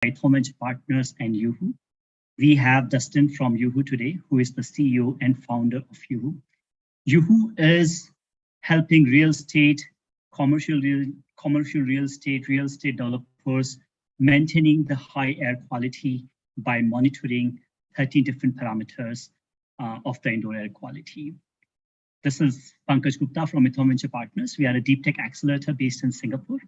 EthAum Venture Partners and uHoo. We have Dustin from uHoo today, who is the CEO and founder of uHoo. uHoo is helping commercial real estate developers maintaining the high air quality by monitoring 30 different parameters of the indoor air quality. This is Pankaj Gupta from EthAum Venture Partners. We are a deep tech accelerator based in Singapore.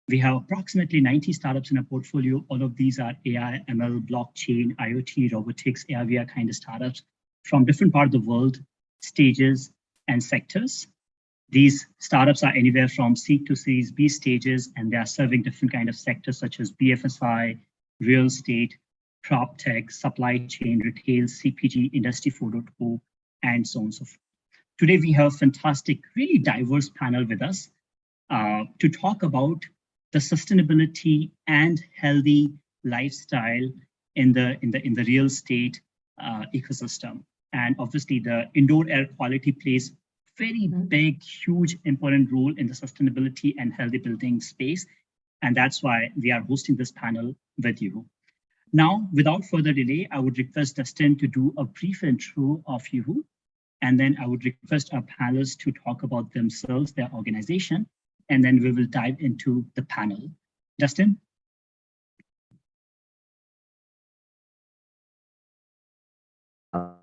We have approximately 90 startups in our portfolio. All of these are AI, ML, blockchain, IoT, robotics, AR/VR kind of startups from different parts of the world, stages, and sectors. These startups are anywhere from seed to Series B stages, and they are serving different kind of sectors such as BFSI, real estate, prop tech, supply chain, retail, CPG, Industry 4.0, and so on and so forth. Today, we have a fantastic, really diverse panel with us to talk about the sustainability and healthy lifestyle in the real estate ecosystem. And obviously, the indoor air quality plays very big, huge, important role in the sustainability and healthy building space. And that's why we are hosting this panel with you. Now, without further delay, I would request Dustin to do a brief intro of uHoo. And then I would request our panelists to talk about themselves, their organization, and then we will dive into the panel. Dustin? Go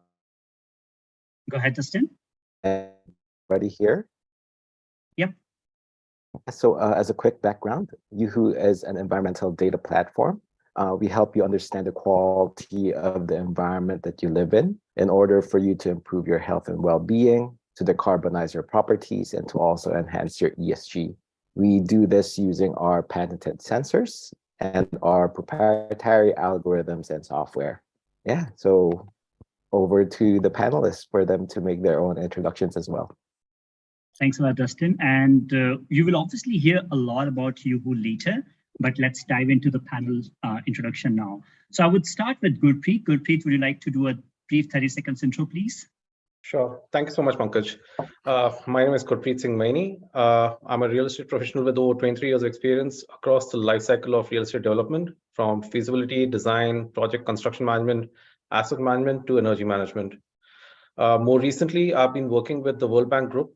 ahead, Dustin. Ready here? Yep. So as a quick background, uHoo is an environmental data platform. We help you understand the quality of the environment that you live in order for you to improve your health and well-being, to decarbonize your properties, and to also enhance your ESG. We do this using our patented sensors and our proprietary algorithms and software. Yeah, so over to the panelists for them to make their own introductions as well. Thanks a lot, Dustin. And you will obviously hear a lot about uHoo later, but let's dive into the panel introduction now. So I would start with Gurpreet. Gurpreet, would you like to do a brief 30 seconds intro, please? Sure. Thank you so much, Pankaj. My name is Gurpreet Singh Maini. I'm a real estate professional with over 23 years of experience across the life cycle of real estate development, from feasibility, design, project construction management, asset management to energy management. More recently, I've been working with the World Bank Group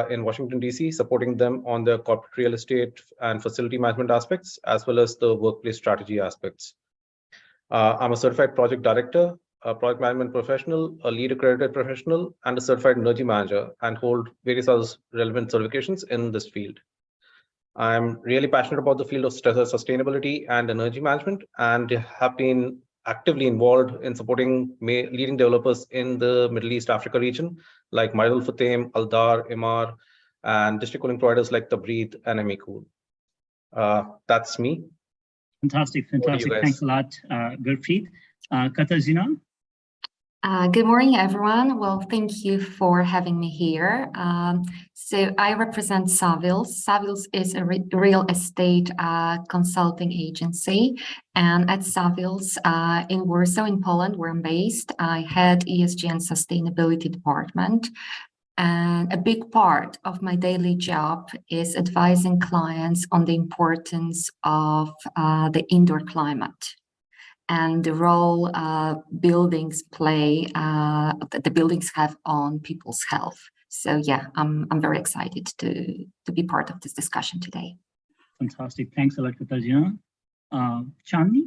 in Washington, D.C., supporting them on the corporate real estate and facility management aspects, as well as the workplace strategy aspects. I'm a certified project director, a project management professional, a lead accredited professional, and a certified energy manager, and hold various other relevant certifications in this field. I'm really passionate about the field of sustainability and energy management, and have been actively involved in supporting leading developers in the Middle East Africa region, like Maidal Futtaim, Aldar, Imar, and district cooling providers like Tabreed and Emikool. That's me. Fantastic. Thanks a lot, Gurpreet. Katarzyna? Good morning, everyone. Well, thank you for having me here. So I represent Savills. Savills is a real estate consulting agency. And at Savills in Warsaw, in Poland, where I'm based, I head ESG and sustainability department. And a big part of my daily job is advising clients on the importance of the indoor climate and the role buildings play, the buildings have on people's health. So yeah, I'm very excited to be part of this discussion today. Fantastic. Thanks a lot, Katarzyna. Chandni?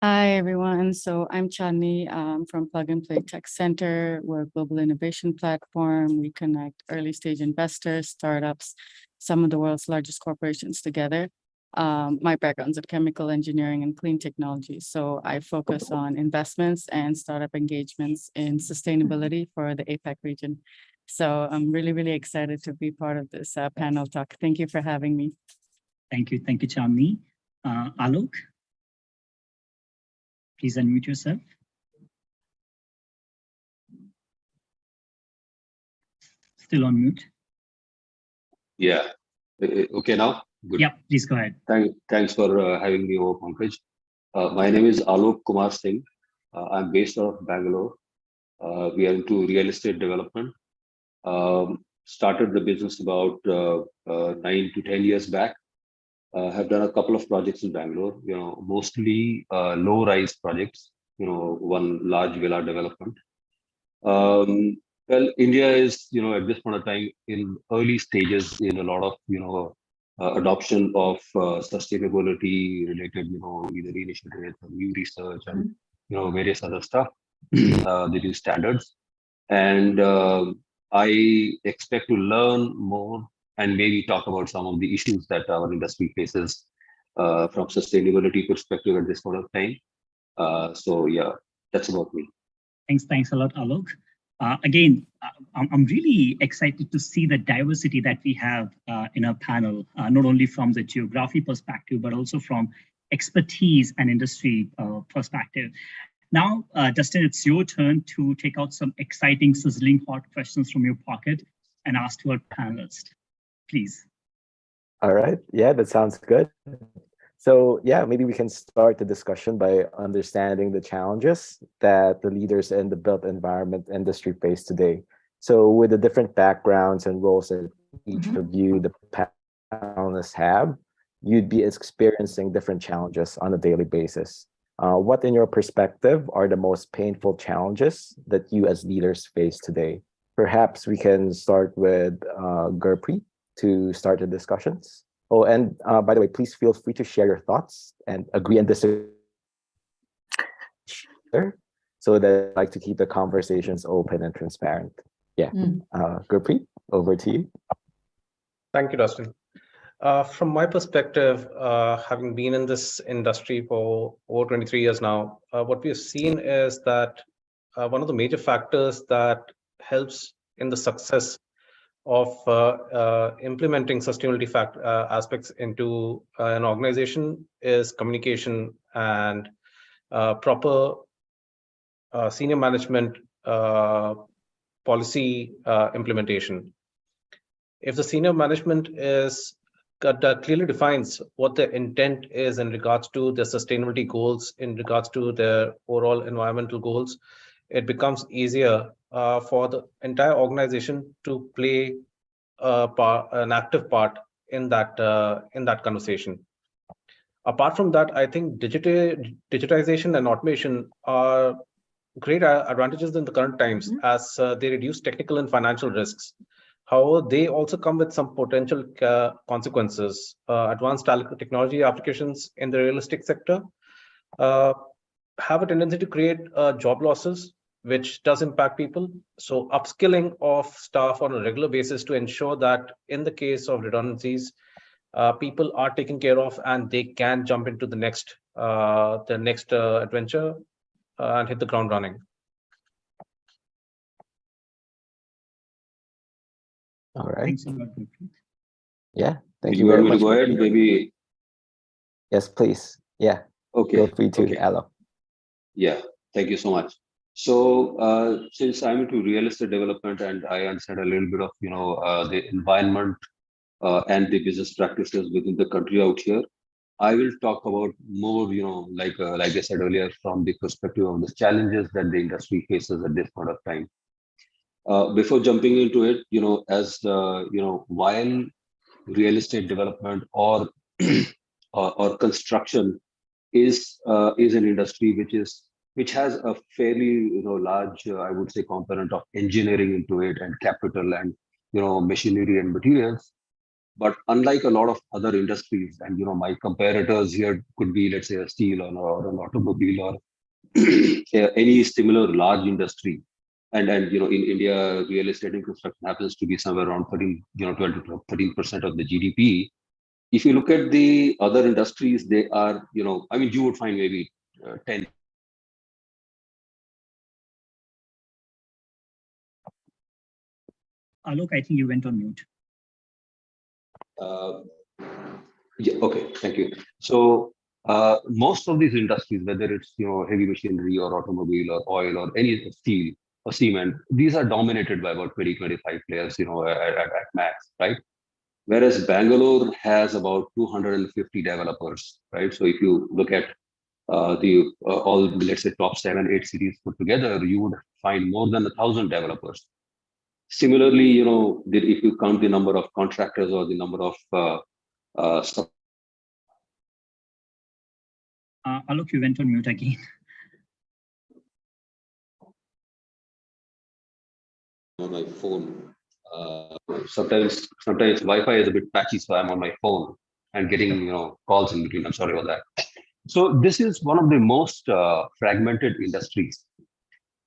Hi, everyone. So I'm Chandni from Plug and Play Tech Center. We're a global innovation platform. We connect early stage investors, startups, some of the world's largest corporations together. My background's in chemical engineering and clean technology. So I focus on investments and startup engagements in sustainability for the APAC region. So I'm really, really excited to be part of this panel talk. Thank you for having me. Thank you, Chandni. Alok? Please unmute yourself. Still on mute. Yeah. Okay now? Good. Yeah, please go ahead. Thanks for having me over, Pankaj. My name is Alok Kumar Singh. I'm based out of Bangalore. We are into real estate development. Started the business about 9 to 10 years back. Have done a couple of projects in Bangalore, mostly low-rise projects, one large villa development. Well, India is, at this point of time in early stages in a lot of, adoption of sustainability related, either initiatives or new research and, various other stuff, the new standards. And I expect to learn more and maybe talk about some of the issues that our industry faces from sustainability perspective at this point of time. So yeah, that's about me. Thanks a lot, Alok. Again, I'm really excited to see the diversity that we have in our panel, not only from the geography perspective, but also from expertise and industry perspective. Now, Dustin, it's your turn to take out some exciting, sizzling hot questions from your pocket and ask to our panelists, please. All right. Yeah, that sounds good. So yeah, maybe we can start the discussion by understanding the challenges that the leaders in the built environment industry face today. So with the different backgrounds and roles that each of you, the panelists have, you'd be experiencing different challenges on a daily basis. What in your perspective are the most painful challenges that you as leaders face today? Perhaps we can start with Gurpreet to start the discussions. Oh, and by the way, please feel free to share your thoughts and agree and disagree. So that I like to keep the conversations open and transparent. Yeah, Gurpreet, over to you. Thank you, Dustin. From my perspective, having been in this industry for over 23 years now, what we've seen is that one of the major factors that helps in the success of implementing sustainability aspects into an organization is communication and proper senior management policy implementation. If the senior management is clearly defines what the intent is in regards to their sustainability goals, in regards to their overall environmental goals, it becomes easier for the entire organization to play an active part in that conversation. Apart from that, I think digitization and automation are great advantages in the current times as they reduce technical and financial risks. However, they also come with some potential consequences. Advanced technology applications in the real estate sector have a tendency to create job losses, which does impact people. So upskilling of staff on a regular basis to ensure that in the case of redundancies, people are taken care of and they can jump into the next adventure and hit the ground running. All right. Thanks a lot, Gurpreet. Yeah, thank You you very want me much. to go ahead, maybe? Yes, please. Yeah. Okay. Feel free to, okay. Alok. Yeah, thank you so much. So since I'm into real estate development and I understand a little bit of the environment and the business practices within the country out here, I will talk about more, like I said earlier, from the perspective of the challenges that the industry faces at this point of time. Before jumping into it, as while real estate development or or construction is an industry which has a fairly large I would say component of engineering into it and capital and machinery and materials. But unlike a lot of other industries, and my comparators here could be, let's say, a steel or an automobile or any similar large industry. And in India, real estate and construction happens to be somewhere around 12 to 13% of the GDP. If you look at the other industries, they are, I mean, you would find maybe 10. Alok, I think you went on mute. Yeah, okay, thank you. So most of these industries, whether it's heavy machinery or automobile or oil or any steel or cement, these are dominated by about 20-25 players, at max, right? Whereas Bangalore has about 250 developers, right? So if you look at all, let's say, top 7-8 cities put together, you would find more than 1,000 developers. Similarly, if you count the number of contractors or the number of Alok, you went on mute again. On my phone. Sometimes Wi-Fi is a bit patchy, so I'm on my phone and getting calls in between. I'm sorry about that. So this is one of the most fragmented industries.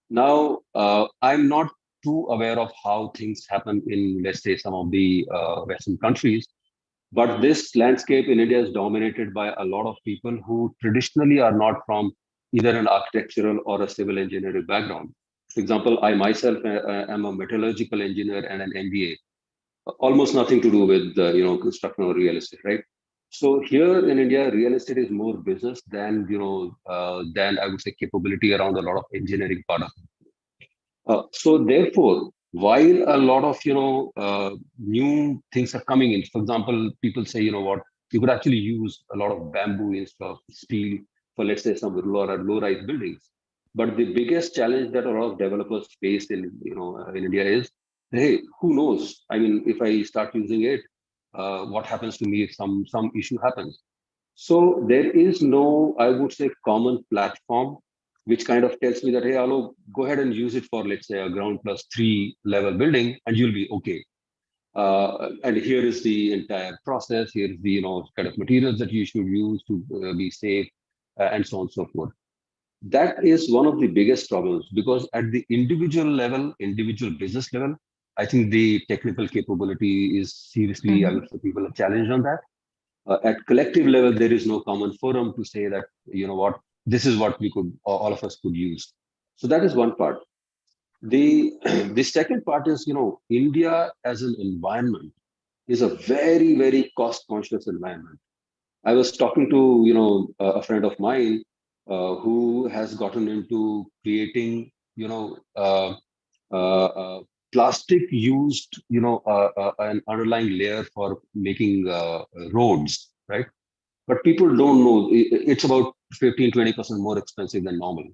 Now, I'm not too aware of how things happen in, let's say, some of the Western countries, but this landscape in India is dominated by a lot of people who traditionally are not from either an architectural or a civil engineering background. For example, I myself am a metallurgical engineer and an MBA, almost nothing to do with construction or real estate, right? So here in India, real estate is more business than than I would say capability around a lot of engineering part of it. So therefore, while a lot of new things are coming in, for example, people say what you could actually use a lot of bamboo instead of steel for, let's say, some low-rise buildings. But the biggest challenge that a lot of developers face in India is, hey, who knows? I mean, if I start using it, what happens to me if some issue happens? So there is no, I would say, common platform which kind of tells me that, hey, Alo, go ahead and use it for, let's say, a ground plus 3 level building, and you'll be okay. And here is the entire process. Here is the kind of materials that you should use to be safe, and so on and so forth. That is one of the biggest problems, because at the individual level, individual business level, I think the technical capability is seriously, I would say, people are challenged on that. At collective level, there is no common forum to say that, what, this is what we could, all of us could use. So that is one part. The the second part is, India as an environment is a very, very cost conscious environment. I was talking to, a friend of mine who has gotten into creating, plastic used, an underlying layer for making roads, right? But people don't know it's about 15-20% more expensive than normal.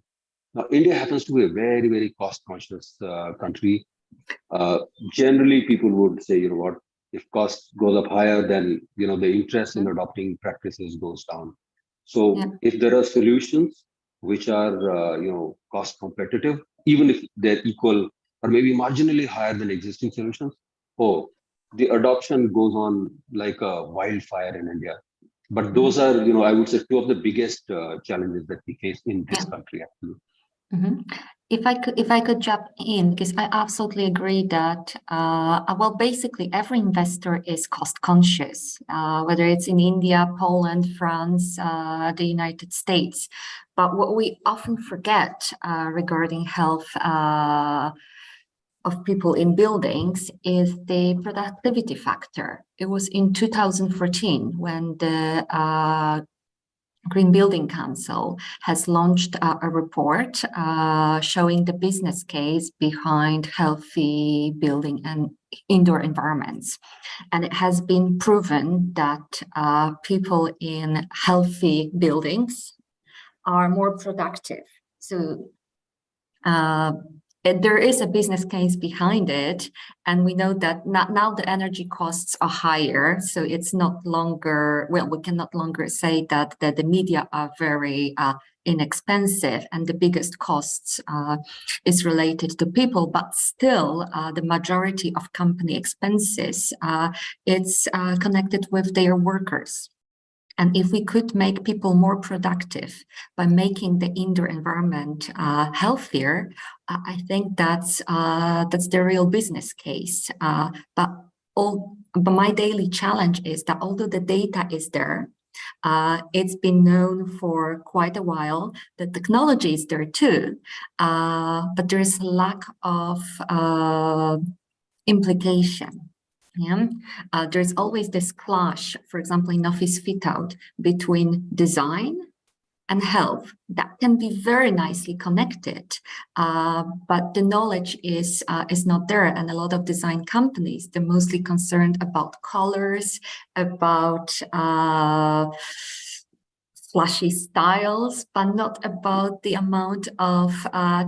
Now, India happens to be a very, very cost conscious country. Generally, people would say, what, if cost goes up higher, then the interest in adopting practices goes down. So if there are solutions which are cost competitive, even if they're equal or maybe marginally higher than existing solutions, the adoption goes on like a wildfire in India. But those are, I would say, two of the biggest challenges that we face in this country, actually. If I could jump in, because I absolutely agree that well, basically every investor is cost conscious, whether it's in India, Poland, France, the United States. But what we often forget regarding health of people in buildings is the productivity factor. It was in 2014 when the Green Building Council has launched a report showing the business case behind healthy building and indoor environments. And it has been proven that people in healthy buildings are more productive. So there is a business case behind it, and we know that now the energy costs are higher, so it's not longer, well, we can not longer say that the media are very inexpensive and the biggest costs is related to people, but still the majority of company expenses it's connected with their workers. And if we could make people more productive by making the indoor environment healthier, I think that's the real business case. But my daily challenge is that although the data is there, it's been known for quite a while. The technology is there too, but there is a lack of implication. There's always this clash, for example, in office fit out between design and health that can be very nicely connected, but the knowledge is not there. And a lot of design companies, they're mostly concerned about colors, about flashy styles, but not about the amount of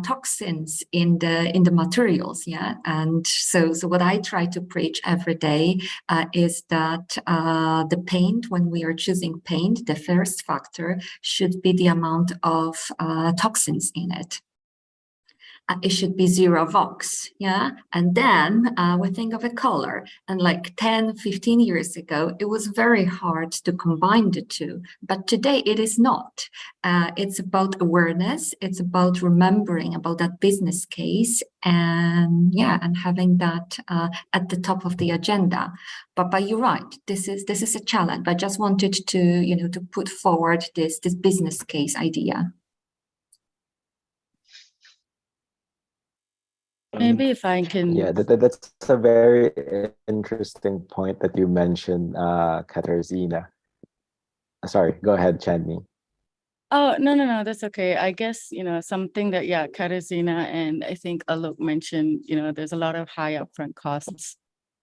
toxins in the materials. Yeah, and so what I try to preach every day is that the paint, when we are choosing paint, the first factor should be the amount of toxins in it. It should be 0 Vox, yeah? And then we think of a color. And like 10, 15 years ago, it was very hard to combine the two. But today it is not. It's about awareness. It's about remembering about that business case and and having that at the top of the agenda. But you're right, this is a challenge. I just wanted to, to put forward this business case idea. Maybe if I can. Yeah, that's a very interesting point that you mentioned, Katarzyna. Sorry, go ahead, Chandni. Oh, no, that's okay. I guess, something that, Katarzyna and I think Alok mentioned, there's a lot of high upfront costs.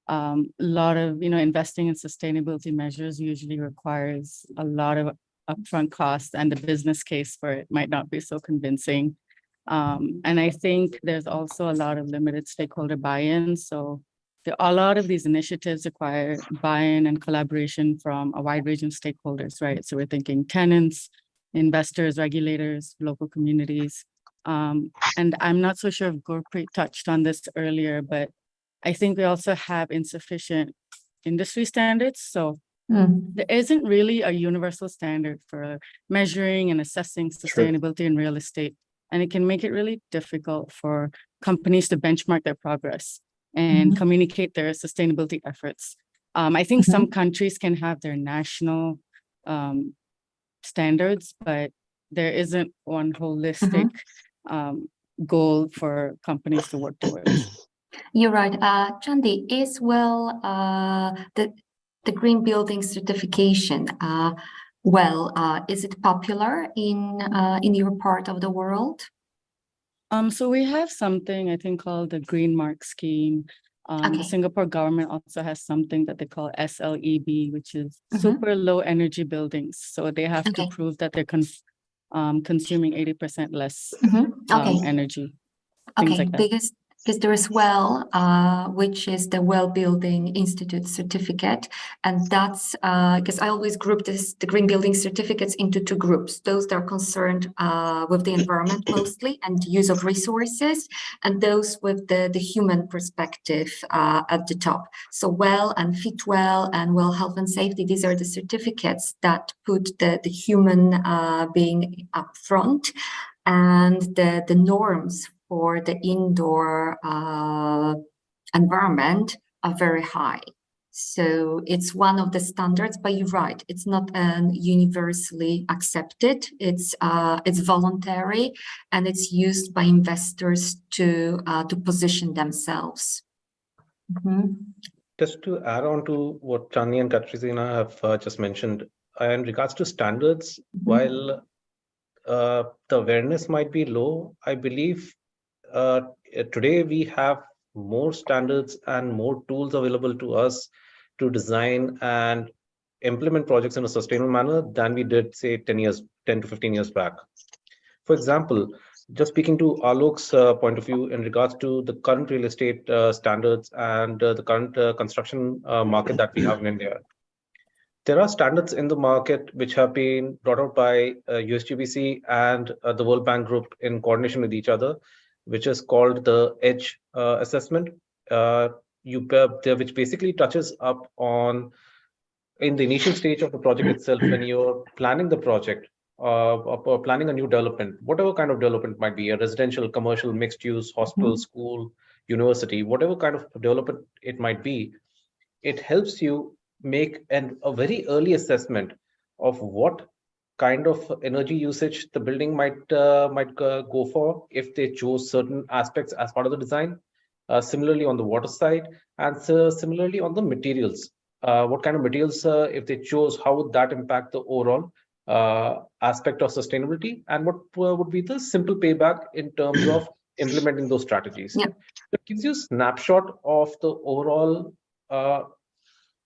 A lot of, investing in sustainability measures usually requires a lot of upfront costs, and the business case for it might not be so convincing. And I think there's also a lot of limited stakeholder buy-in. So a lot of these initiatives require buy-in and collaboration from a wide range of stakeholders, right? So we're thinking tenants, investors, regulators, local communities. And I'm not so sure if Gurpreet touched on this earlier, but I think we also have insufficient industry standards. So there isn't really a universal standard for measuring and assessing sustainability in real estate. And it can make it really difficult for companies to benchmark their progress and communicate their sustainability efforts. I think some countries can have their national standards, but there isn't one holistic goal for companies to work towards. You're right. Chandi, is the green building certification, is it popular in your part of the world? So we have something I think called the Green Mark Scheme. The Singapore government also has something that they call SLEB, which is super low energy buildings. So they have to prove that they're consuming 80% less energy. Things like that. Because there is which is the Well Building Institute certificate. And that's because I always group the green building certificates into 2 groups. Those that are concerned with the environment mostly and use of resources, and those with the human perspective at the top. So Well and Fit Well and Well Health and Safety, these are the certificates that put the human being up front, and the norms for the indoor environment are very high. So it's one of the standards, but you're right, it's not universally accepted. It's voluntary, and it's used by investors to position themselves. Just to add on to what Chani and Katarzyna have just mentioned, in regards to standards, while the awareness might be low, I believe today we have more standards and more tools available to us to design and implement projects in a sustainable manner than we did, say, 10 to 15 years back. For example, just speaking to Alok's point of view in regards to the current real estate standards and the current construction market that we have in India. There are standards in the market which have been brought out by USGBC and the World Bank Group in coordination with each other, which is called the EDGE assessment, which basically touches up on, in the initial stage of the project itself, when you're planning the project or planning a new development, whatever kind of development might be, a residential, commercial, mixed use, hospital, school, university, whatever kind of development it might be, it helps you make a very early assessment of what kind of energy usage the building might go for if they chose certain aspects as part of the design. Similarly on the water side, and similarly on the materials. What kind of materials, if they chose, how would that impact the overall aspect of sustainability, and what would be the simple payback in terms of implementing those strategies. It gives you a snapshot of the overall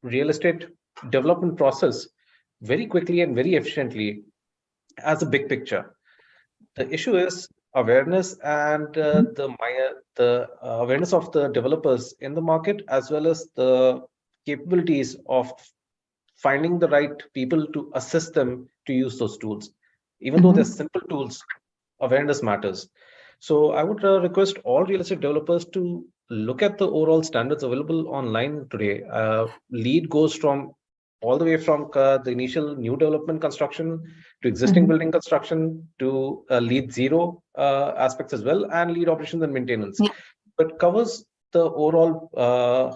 real estate development process very quickly and very efficiently, as a big picture. The issue is awareness and the awareness of the developers in the market, as well as the capabilities of finding the right people to assist them to use those tools. Even though they're simple tools, awareness matters. So I would request all real estate developers to look at the overall standards available online today. LEED goes from all the way from the initial new development construction to existing building construction to LEED zero aspects as well, and LEED operations and maintenance. Yeah. But covers the overall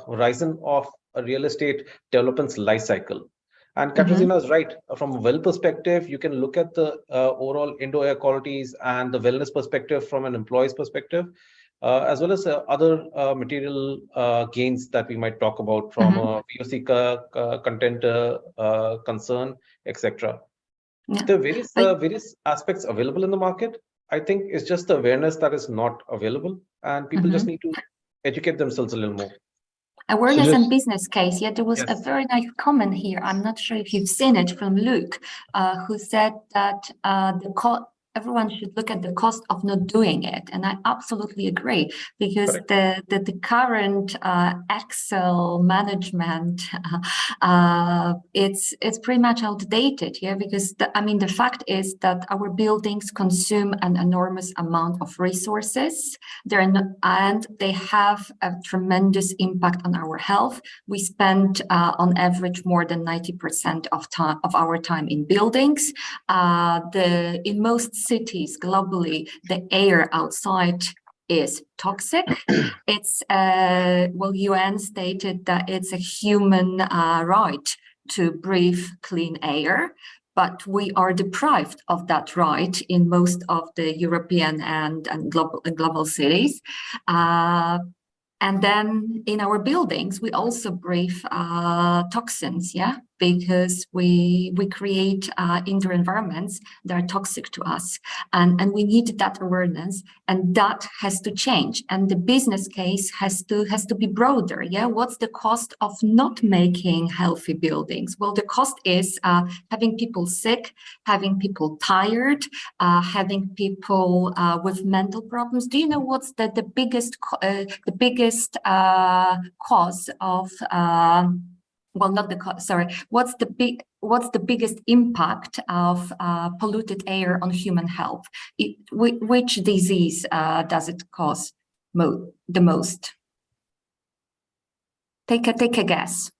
horizon of a real estate development's life cycle. And Katarzyna is right. From a well perspective, you can look at the overall indoor air qualities and the wellness perspective from an employee's perspective, as well as other material gains that we might talk about from a VOC content concern, etc. Yeah. There are various aspects available in the market. I think it's just the awareness that is not available, and people just need to educate themselves a little more. Awareness and business case. Yeah, there was a Yes. very nice comment here. I'm not sure if you've seen it, from Luke, who said that everyone should look at the cost of not doing it, and I absolutely agree, because the current Excel management it's pretty much outdated. Yeah, because the fact is that our buildings consume an enormous amount of resources. And they have a tremendous impact on our health. We spend on average more than 90% of our time in buildings. In most cities globally, the air outside is toxic. It's UN stated that it's a human right to breathe clean air, but we are deprived of that right in most of the European and global cities. And then in our buildings, we also breathe toxins, because we create indoor environments that are toxic to us. And we need that awareness, and that has to change. And the business case has to be broader. What's the cost of not making healthy buildings? Well, the cost is having people sick, having people tired, having people with mental problems. Do you know what's the biggest cause of what's the biggest impact of polluted air on human health? Which disease does it cause the most? Take a guess.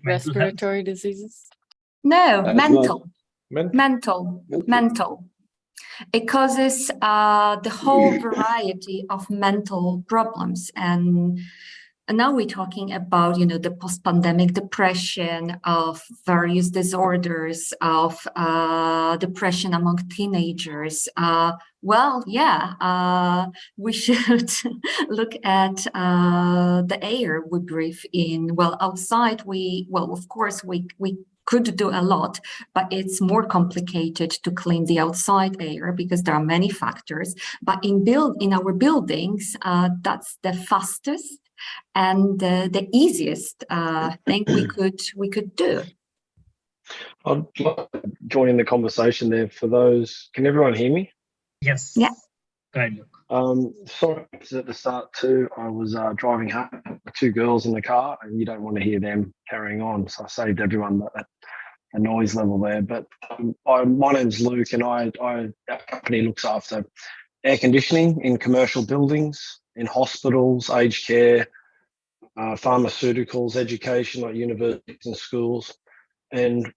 Respiratory diseases? No, mental. Mental. It causes the whole variety of mental problems. And now we're talking about, the post-pandemic depression, of various disorders, of depression among teenagers. We should look at the air we breathe in. Well, outside, of course, we could do a lot, but it's more complicated to clean the outside air because there are many factors. But in our buildings, that's the fastest and the easiest thing we could do. I'd like to join in the conversation there. For those, can everyone hear me? Yes. Yeah. Go ahead, Luke. Sorry, at the start too. I was driving home, 2 girls in the car, and you don't want to hear them carrying on. So I saved everyone a noise level there. But my name's Luke, and our company looks after air conditioning in commercial buildings, in hospitals, aged care, pharmaceuticals, education like universities and schools. And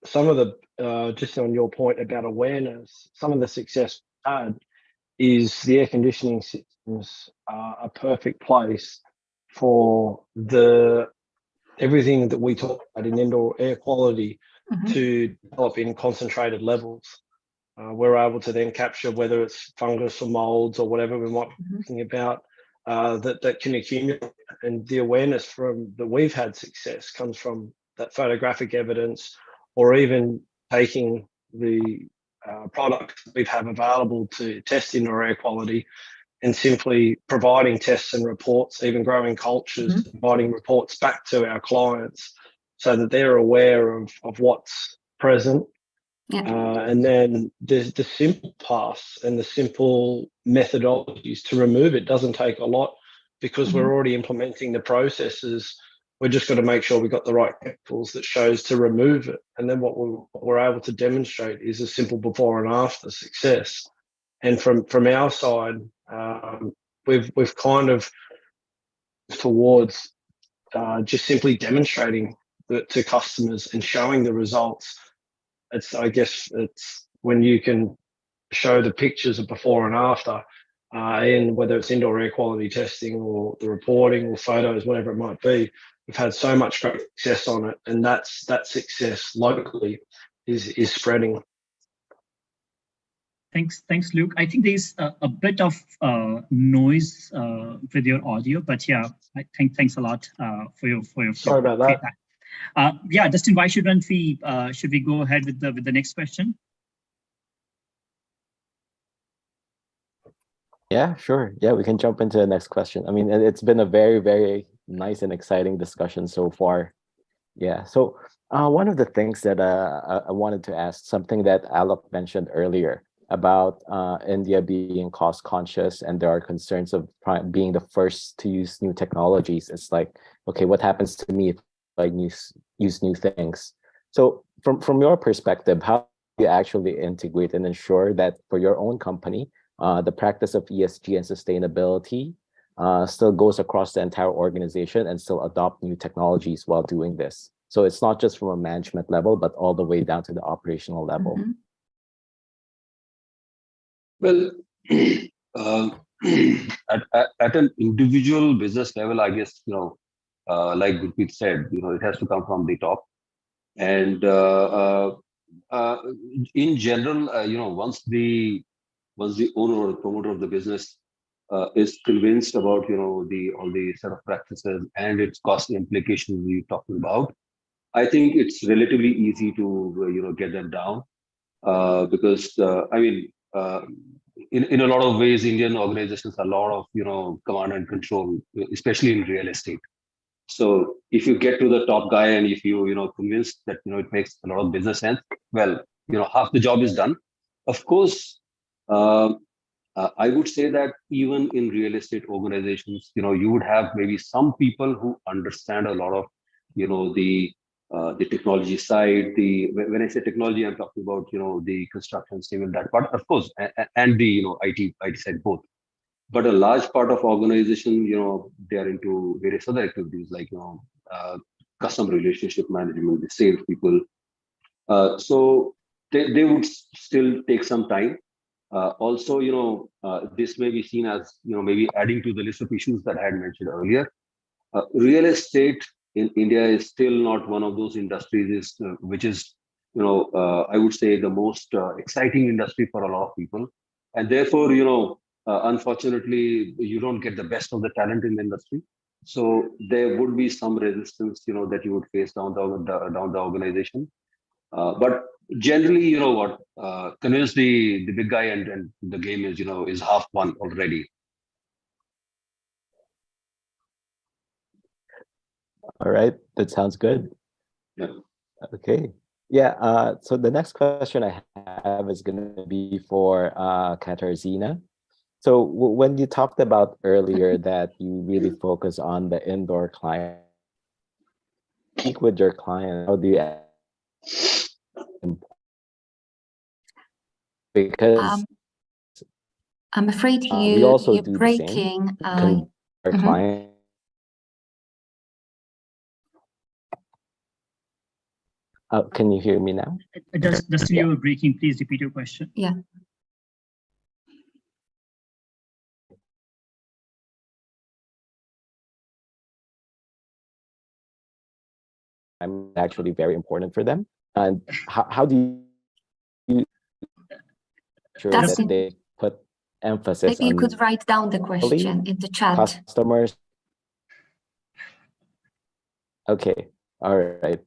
some of the, just on your point about awareness, some of the success we've had is the air conditioning systems are a perfect place for everything that we talk about in indoor air quality to develop in concentrated levels. We're able to then capture whether it's fungus or molds or whatever we might be talking about that can accumulate. And the awareness that we've had success comes from that photographic evidence, or even taking the product we have available to test indoor air quality and simply providing tests and reports, even growing cultures, providing reports back to our clients so that they're aware of what's present Yeah. And then the simple paths and the simple methodologies to remove it doesn't take a lot because we're already implementing the processes. We're just got to make sure we've got the right chemicals that shows to remove it. And then what we're able to demonstrate is a simple before and after success. And from our side, we've kind of towards just simply demonstrating to customers and showing the results. I guess it's when you can show the pictures of before and after, in whether it's indoor air quality testing or the reporting or photos, whatever it might be. We've had so much great success on it, and that success locally is spreading. Thanks, Luke. I think there's a bit of noise with your audio, but yeah, thanks a lot for your Sorry about that. feedback. Yeah, Dustin, why shouldn't we should we go ahead with the next question? Yeah, sure. Yeah, we can jump into the next question. I mean, it's been a very, very nice and exciting discussion so far. Yeah. So one of the things that I wanted to ask, something that Alok mentioned earlier about India being cost conscious and there are concerns of being the first to use new technologies. It's like, okay, what happens to me if I use new things? So from your perspective, how do you actually integrate and ensure that for your own company, the practice of ESG and sustainability still goes across the entire organization and still adopt new technologies while doing this? So it's not just from a management level, but all the way down to the operational level. Well, at an individual business level, I guess, like Gurpreet said, it has to come from the top. And in general, once the owner or promoter of the business is convinced about all the set of practices and its cost implications we're talking about, I think it's relatively easy to get them down because I mean in a lot of ways Indian organizations are a lot of command and control, especially in real estate. So if you get to the top guy and if you convinced that it makes a lot of business sense, well, half the job is done. Of course, I would say that even in real estate organizations, you would have maybe some people who understand a lot of the technology side. When I say technology, I'm talking about the construction, civil, that part, of course, and the IT side both. But a large part of organization, they are into various other activities like customer relationship management, the sales people. So they would still take some time. Also, this may be seen as maybe adding to the list of issues that I had mentioned earlier. Real estate in India is still not one of those industries which is I would say the most exciting industry for a lot of people, and therefore unfortunately you don't get the best of the talent in the industry. So there would be some resistance that you would face down the organization. But generally, convince the big guy and the game is half won already. All right, that sounds good. Yeah. Okay. Yeah. So the next question I have is going to be for Katarzyna. So when you talked about earlier that you really focus on the indoor client, speak with your client, how do you because I'm afraid we also you're do breaking. the same. Our client. Can you hear me now? Dustin, you were breaking. Please repeat your question. Yeah. I'm actually very important for them. And how do you sure that they put emphasis maybe you on could write down the question in the chat. Customers. Okay. All right.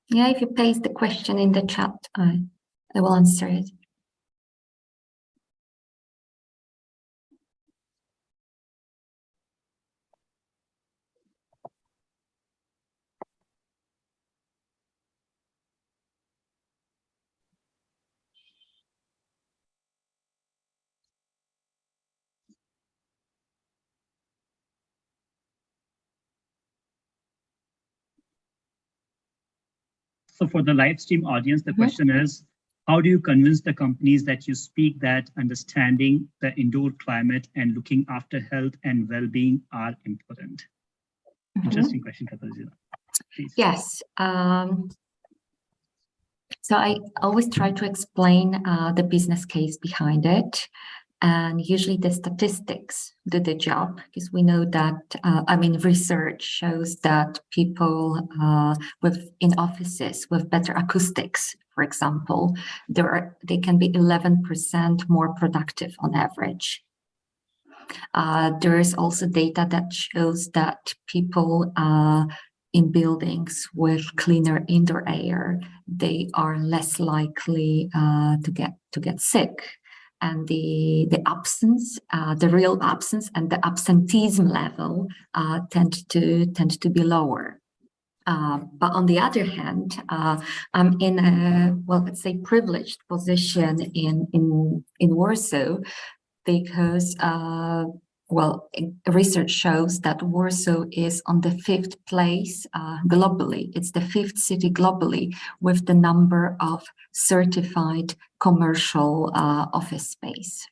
Yeah, if you paste the question in the chat, I will answer it. So for the live stream audience, the question is, how do you convince the companies that you speak that understanding the indoor climate and looking after health and well-being are important? Interesting question, Katarzyna. Please. Yes. So I always try to explain the business case behind it. And usually the statistics do the job, because we know that, research shows that people in offices with better acoustics, for example, they can be 11% more productive on average. There is also data that shows that people in buildings with cleaner indoor air, they are less likely to get sick. And the absence, the real absence, and the absenteeism level tend to be lower. But on the other hand, I'm in a, let's say, privileged position in Warsaw, because research shows that Warsaw is on the 5th place globally. It's the 5th city globally with the number of certified commercial office space.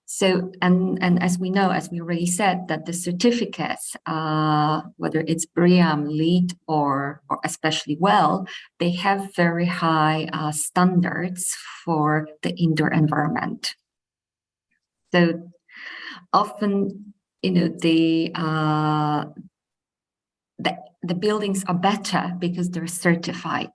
So, and as we know, as we already said, that the certificates, whether it's BREEAM, LEED, or especially WELL, they have very high standards for the indoor environment. So often, the buildings are better because they're certified.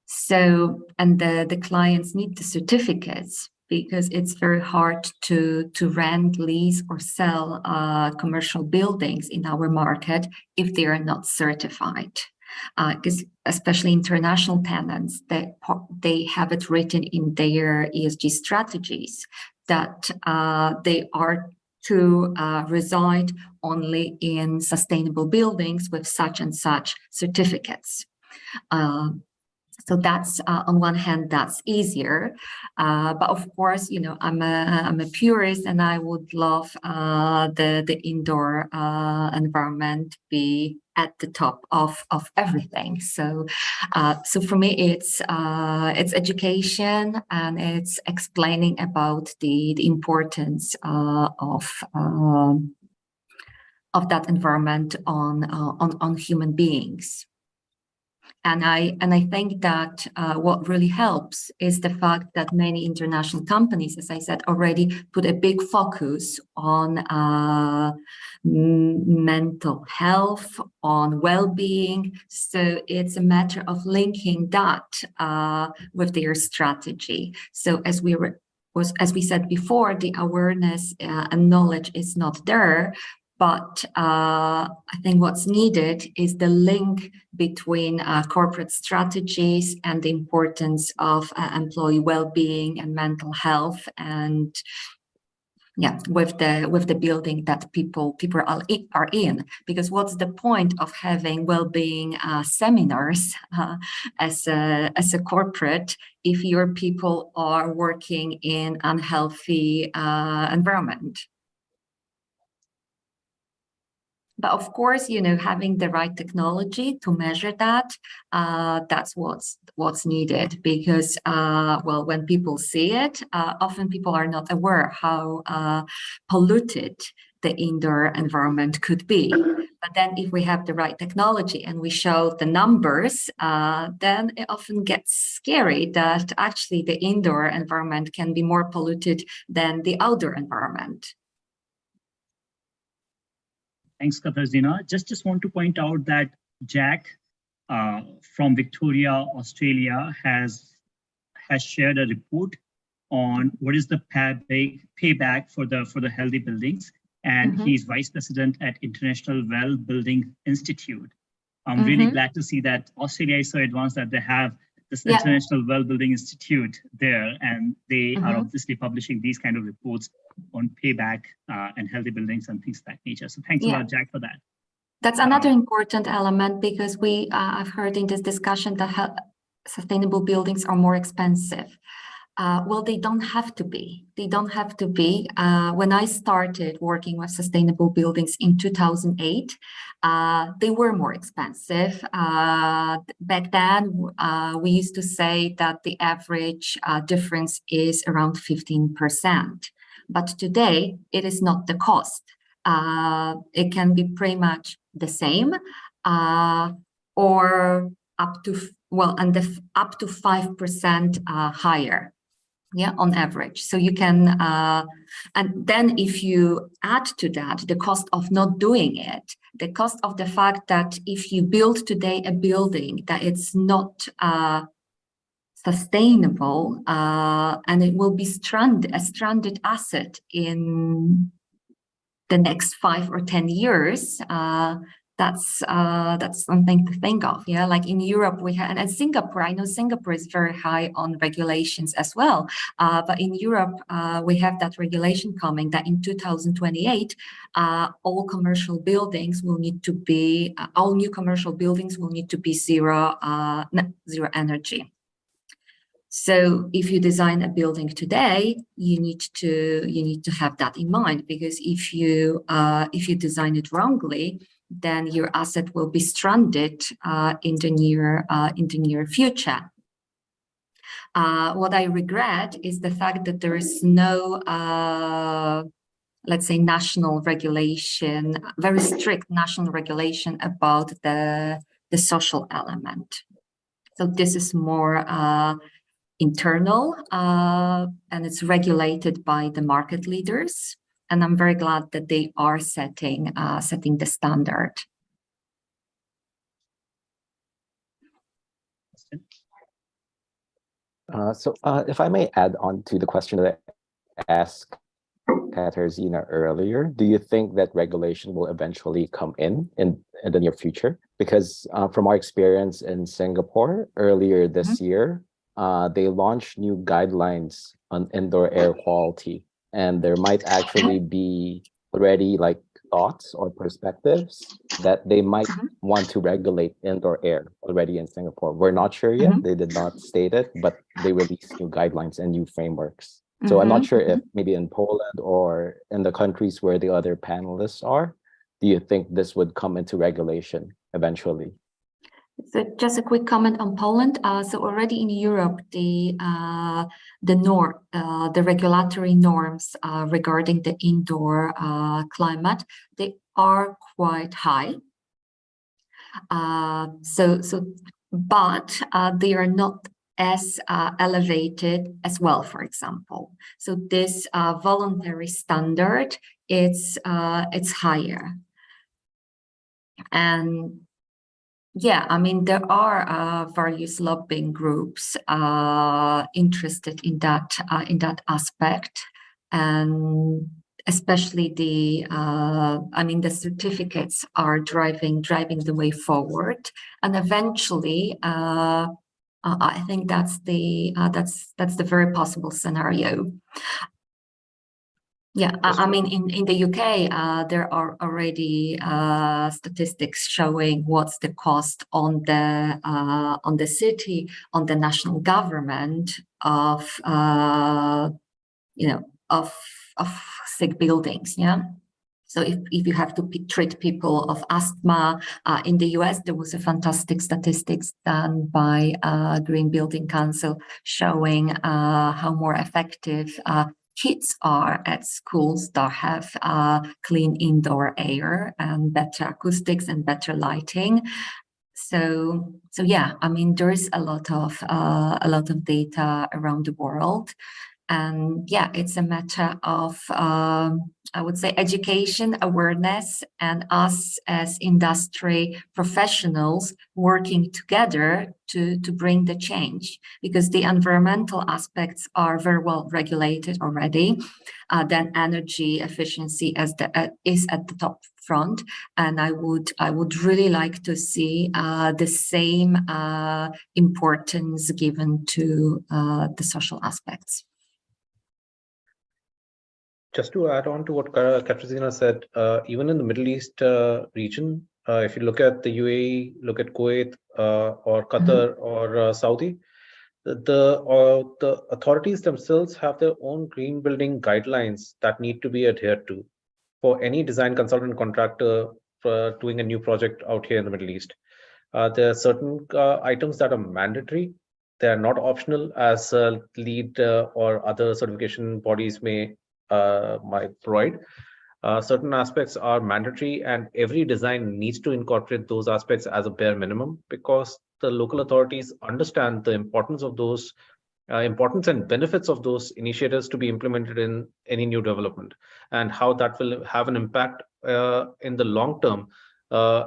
So, and the clients need the certificates, because it's very hard to rent, lease, or sell commercial buildings in our market if they are not certified. Because especially international tenants, they have it written in their ESG strategies that they are to reside only in sustainable buildings with such and such certificates. So that's on one hand, that's easier, but of course, I'm a purist, and I would love the indoor environment be at the top of everything. So, so for me, it's education, and it's explaining about the importance of that environment on human beings. And I think that what really helps is the fact that many international companies, as I said, already put a big focus on mental health, on well-being. So it's a matter of linking that with their strategy. So as we said before, the awareness and knowledge is not there. But I think what's needed is the link between corporate strategies and the importance of employee well-being and mental health, and with the building that people are in. Because what's the point of having well-being seminars as a corporate if your people are working in unhealthy environment? But of course, having the right technology to measure that, that's what's needed, because, when people see it, often people are not aware how polluted the indoor environment could be. But then if we have the right technology and we show the numbers, then it often gets scary that actually the indoor environment can be more polluted than the outdoor environment. Thanks, Katarzyna. Just want to point out that Jack from Victoria, Australia, has shared a report on what is the payback for the healthy buildings, and he's vice president at International Well Building Institute. I'm really glad to see that Australia is so advanced that they have this International Well Building Institute there, and they are obviously publishing these kind of reports on payback and healthy buildings and things of that nature. So thanks a lot, Jack, for that. That's another important element, because I've heard in this discussion that sustainable buildings are more expensive. Well, they don't have to be. They don't have to be. When I started working with sustainable buildings in 2008, they were more expensive. Back then, we used to say that the average difference is around 15%. But today, it is not the cost. It can be pretty much the same or up to, well, and up to 5% higher. Yeah, on average. So you can, and then if you add to that the cost of not doing it, the cost of the fact that if you build today a building that it's not sustainable and it will be a stranded asset in the next 5 or 10 years, that's something to think of. Yeah, like in Europe we have, and Singapore, I know Singapore is very high on regulations as well, but in Europe we have that regulation coming that in 2028 all commercial buildings will need to be all new commercial buildings will need to be zero energy. So if you design a building today, you need to have that in mind, because if you design it wrongly, then your asset will be stranded in the near future. What I regret is the fact that there is no, let's say, national regulation, very strict national regulation about the social element. So this is more internal, and it's regulated by the market leaders. And I'm very glad that they are setting the standard. So if I may add on to the question that I asked Katarzyna earlier, do you think that regulation will eventually come in the near future? Because from our experience in Singapore earlier this year, they launched new guidelines on indoor air quality, and there might actually be already like thoughts or perspectives that they might want to regulate indoor air already in Singapore. We're not sure yet. They did not state it, but they released new guidelines and new frameworks. So I'm not sure if maybe in Poland or in the countries where the other panelists are, do you think this would come into regulation eventually? So just a quick comment on Poland. So already in Europe, the regulatory norms regarding the indoor climate, they are quite high. But they are not as elevated as well, for example. So this voluntary standard, it's higher. And yeah, I mean, there are various lobbying groups interested in that aspect, and especially the certificates are driving the way forward, and eventually, I think that's the very possible scenario. Yeah, I mean, in the UK, there are already statistics showing what's the cost on the city, on the national government of sick buildings. Yeah. So if you have to treat people of asthma, in the US, there was a fantastic statistics done by Green Building Council showing how more effective kids are at schools that have clean indoor air and better acoustics and better lighting. So yeah, I mean, there is a lot of data around the world, and yeah, it's a matter of I would say education, awareness, and us as industry professionals working together to bring the change, because the environmental aspects are very well regulated already. Then energy efficiency is at the top front, and I would really like to see the same importance given to the social aspects. Just to add on to what Katarzyna said, even in the Middle East region, if you look at the UAE, look at Kuwait or Qatar or Saudi, the authorities themselves have their own green building guidelines that need to be adhered to for any design consultant contractor for doing a new project out here in the Middle East. There are certain items that are mandatory. They are not optional, as LEED or other certification bodies might provide. Certain aspects are mandatory, and every design needs to incorporate those aspects as a bare minimum, because the local authorities understand the importance of those importance and benefits of those initiatives to be implemented in any new development, and how that will have an impact in the long term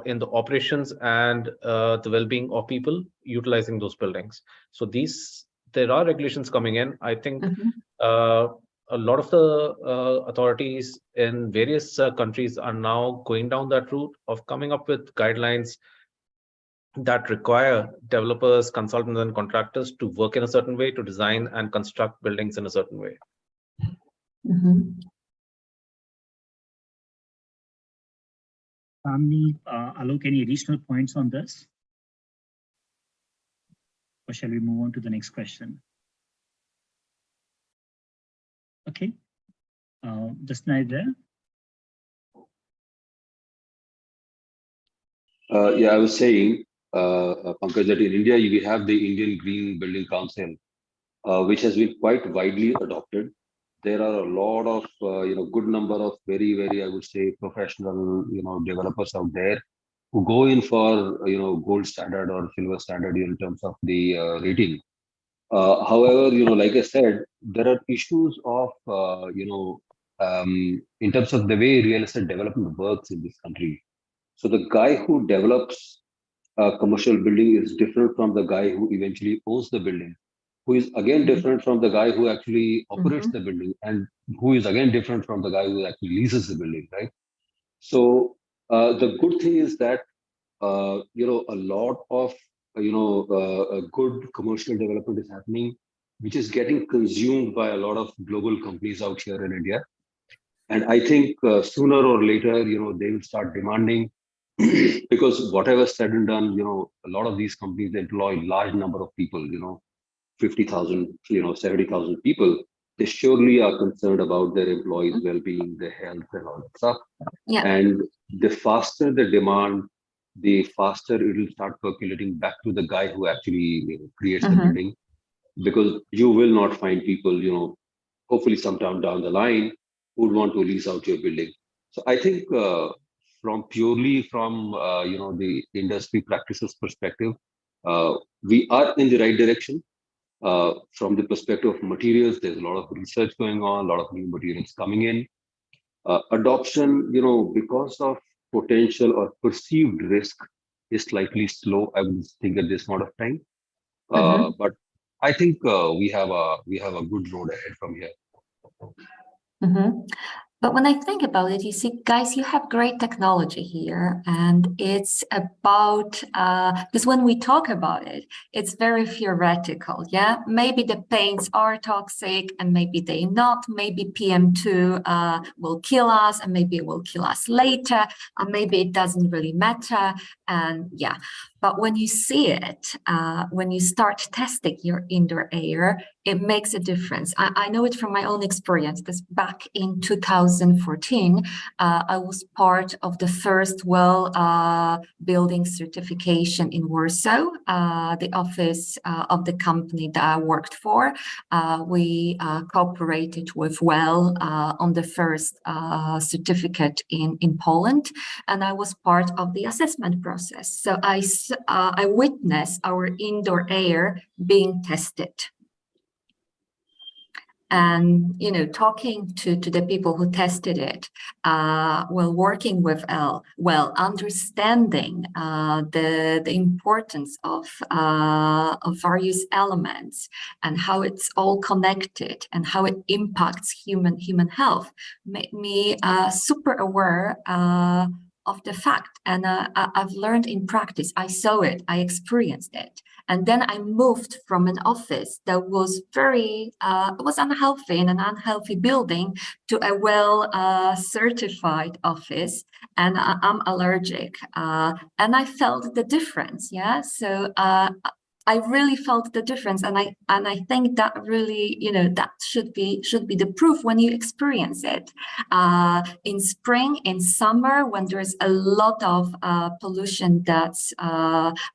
in the operations and the well-being of people utilizing those buildings. So there are regulations coming in. I think a lot of the authorities in various countries are now going down that route of coming up with guidelines that require developers, consultants, and contractors to work in a certain way, to design and construct buildings in a certain way. Alok, any additional points on this? Or shall we move on to the next question? Okay. Justin, are you there? Yeah, I was saying, Pankaj, that in India, we have the Indian Green Building Council, which has been quite widely adopted. There are a lot of, good number of very, very, I would say, professional, developers out there who go in for, gold standard or silver standard in terms of the rating. However, like I said, there are issues of, in terms of the way real estate development works in this country. So the guy who develops a commercial building is different from the guy who eventually owns the building, who is again different from the guy who actually operates the building, and who is again different from the guy who actually leases the building, right? So the good thing is that a lot of a good commercial development is happening, which is getting consumed by a lot of global companies out here in India. And I think sooner or later, they will start demanding, because whatever said and done, a lot of these companies employ large number of people, 50,000, 70,000 people. They surely are concerned about their employees' well-being, their health, and all that stuff. Yeah. And the faster the demand, the faster it will start percolating back to the guy who actually creates the building, because you will not find people, hopefully sometime down the line, who would want to lease out your building. So I think purely from the industry practices perspective, we are in the right direction. From the perspective of materials, there's a lot of research going on, a lot of new materials coming in. Adoption, because of potential or perceived risk, is slightly slow, I would think, at this point of time. But I think we have a good road ahead from here. But when I think about it, you see, guys, you have great technology here, and it's about, because when we talk about it, it's very theoretical, yeah? Maybe the paints are toxic, and maybe they're not. Maybe PM2 will kill us, and maybe it will kill us later, and maybe it doesn't really matter, and yeah. But when you see it, when you start testing your indoor air, it makes a difference. I know it from my own experience, because back in 2014, I was part of the first WELL building certification in Warsaw, the office of the company that I worked for. We cooperated with WELL on the first certificate in Poland, and I was part of the assessment process. So I witnessed our indoor air being tested. And, talking to the people who tested it, while working with WELL, understanding the importance of various elements and how it's all connected and how it impacts human health, made me super aware of the fact. And I've learned in practice. I saw it, I experienced it. And then I moved from an office that was was unhealthy, in an unhealthy building, to a WELL certified office. And I'm allergic. And I felt the difference, yeah? So I really felt the difference, and I think that really, that should be the proof when you experience it. In spring, in summer, when there's a lot of pollution that's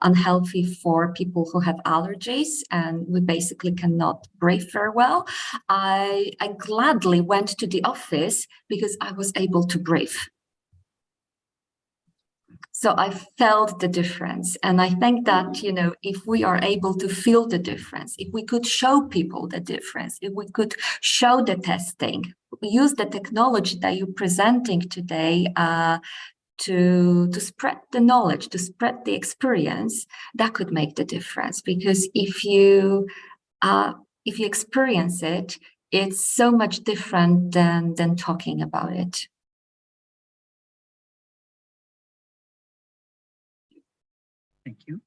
unhealthy for people who have allergies, and we basically cannot breathe very well, I gladly went to the office because I was able to breathe. So I felt the difference. And I think that, if we are able to feel the difference, if we could show people the difference, if we could show the testing, use the technology that you're presenting today to spread the knowledge, to spread the experience, that could make the difference. Because if you experience it, it's so much different than talking about it. Thank you.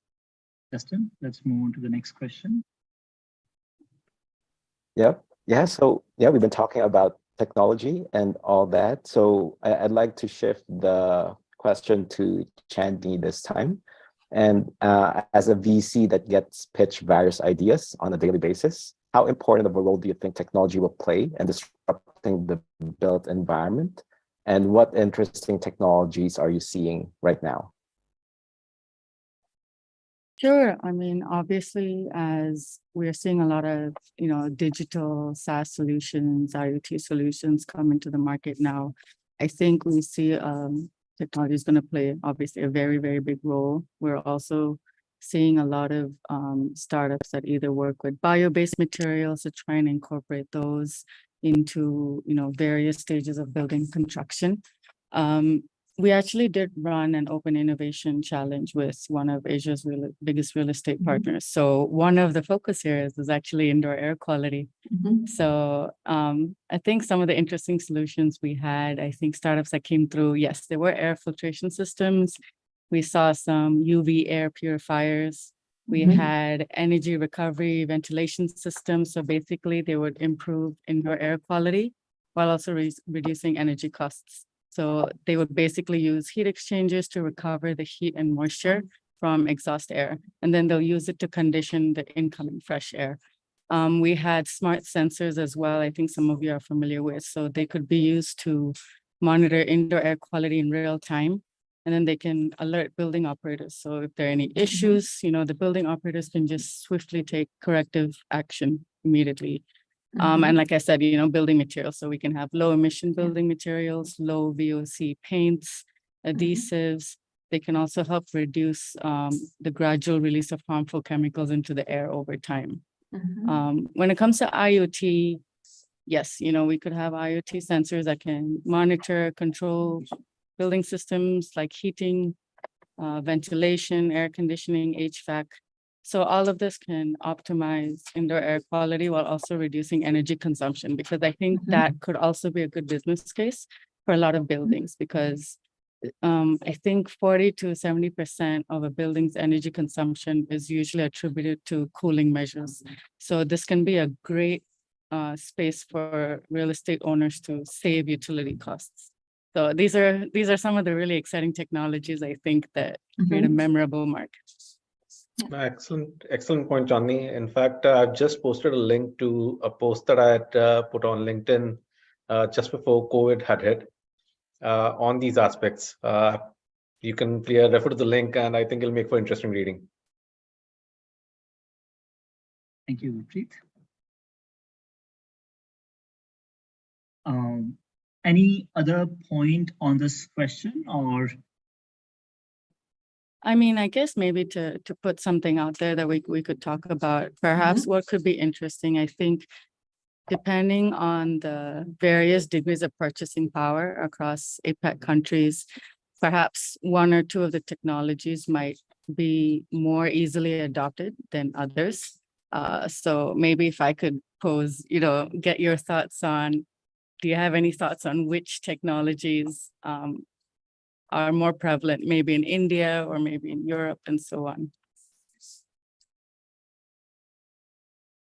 Justin, let's move on to the next question. Yep. Yeah. So yeah, we've been talking about technology and all that. So I'd like to shift the question to Chandni this time. And as a VC that gets pitched various ideas on a daily basis, how important of a role do you think technology will play in disrupting the built environment? And what interesting technologies are you seeing right now? Sure. I mean, obviously, as we're seeing a lot of, digital SaaS solutions, IoT solutions come into the market now, I think we see technology is going to play, obviously, a very, very big role. We're also seeing a lot of startups that either work with bio-based materials to try and incorporate those into, various stages of building construction. We actually did run an open innovation challenge with one of Asia's biggest real estate partners. So one of the focus areas is actually indoor air quality. So I think some of the interesting solutions we had, I think startups that came through, yes, there were air filtration systems. We saw some UV air purifiers. We had energy recovery ventilation systems. So basically they would improve indoor air quality while also reducing energy costs. So they would basically use heat exchangers to recover the heat and moisture from exhaust air, and then they'll use it to condition the incoming fresh air. We had smart sensors as well, I think some of you are familiar with. So they could be used to monitor indoor air quality in real time, and then they can alert building operators. So if there are any issues, the building operators can just swiftly take corrective action immediately. And like I said, building materials. So we can have low emission building materials, low VOC paints, adhesives. They can also help reduce the gradual release of harmful chemicals into the air over time. When it comes to IoT, yes, we could have IoT sensors that can monitor, control building systems like heating, ventilation, air conditioning, HVAC. So all of this can optimize indoor air quality while also reducing energy consumption, because I think that could also be a good business case for a lot of buildings, because I think 40 to 70% of a building's energy consumption is usually attributed to cooling measures. So this can be a great space for real estate owners to save utility costs. So these are some of the really exciting technologies, I think, that create a memorable mark. Excellent point, Chandni. In fact, I've just posted a link to a post that I had put on LinkedIn just before COVID had hit on these aspects. You can refer to the link, and I think it'll make for interesting reading. Thank you, Preet. Any other point on this question, or? I mean, I guess maybe to put something out there that we could talk about, perhaps what could be interesting, I think, depending on the various degrees of purchasing power across APAC countries, perhaps one or two of the technologies might be more easily adopted than others. So maybe if I could pose, get your thoughts on, do you have any thoughts on which technologies are more prevalent, maybe in India or maybe in Europe and so on?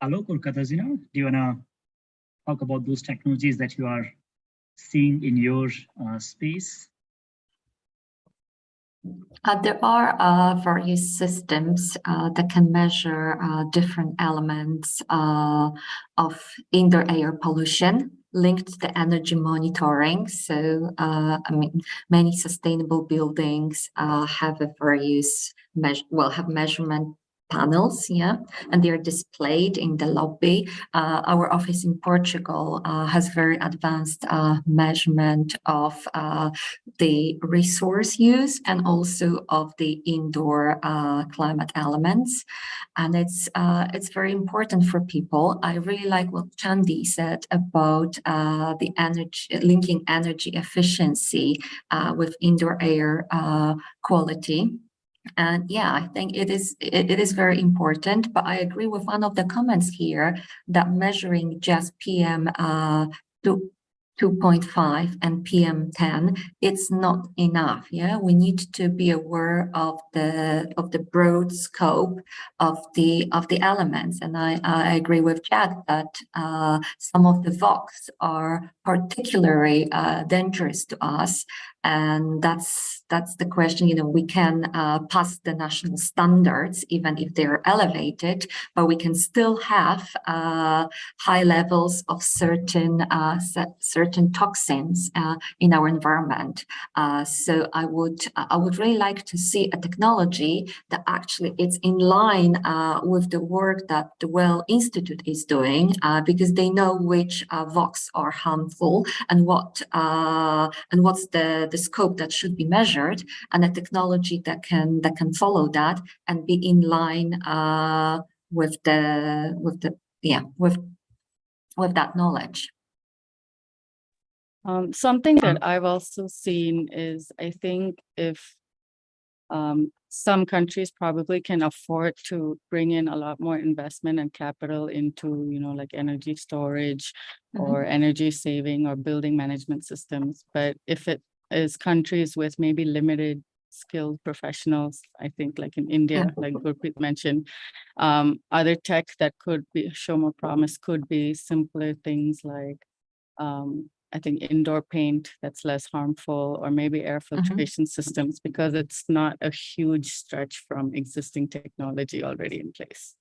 Alok or Katarzyna, do you want to talk about those technologies that you are seeing in your space? There are various systems that can measure different elements of indoor air pollution linked to the energy monitoring. So, I mean, many sustainable buildings have a various have measurement panels, and they are displayed in the lobby. Our office in Portugal has very advanced measurement of the resource use and also of the indoor climate elements, and it's very important for people. I really like what Chandi said about the energy, linking energy efficiency with indoor air quality. And yeah, I think it is very important, but I agree with one of the comments here that measuring just PM 2.5 and PM10, it's not enough. Yeah, we need to be aware of the broad scope of the elements. And I agree with Chad that some of the VOCs are particularly dangerous to us. And that's the question. We can pass the national standards even if they're elevated, but we can still have high levels of certain toxins in our environment. So I would really like to see a technology that actually it's in line with the work that the Well Institute is doing, because they know which VOCs are harmful and what's the scope that should be measured, and a technology that can follow that and be in line with that knowledge. Something that I've also seen is, I think if some countries probably can afford to bring in a lot more investment and capital into, like energy storage or energy saving or building management systems. But if it is countries with maybe limited skilled professionals, I think like in India, like Gurpreet mentioned, other tech that could show more promise could be simpler things like I think indoor paint that's less harmful, or maybe air filtration systems, because it's not a huge stretch from existing technology already in place.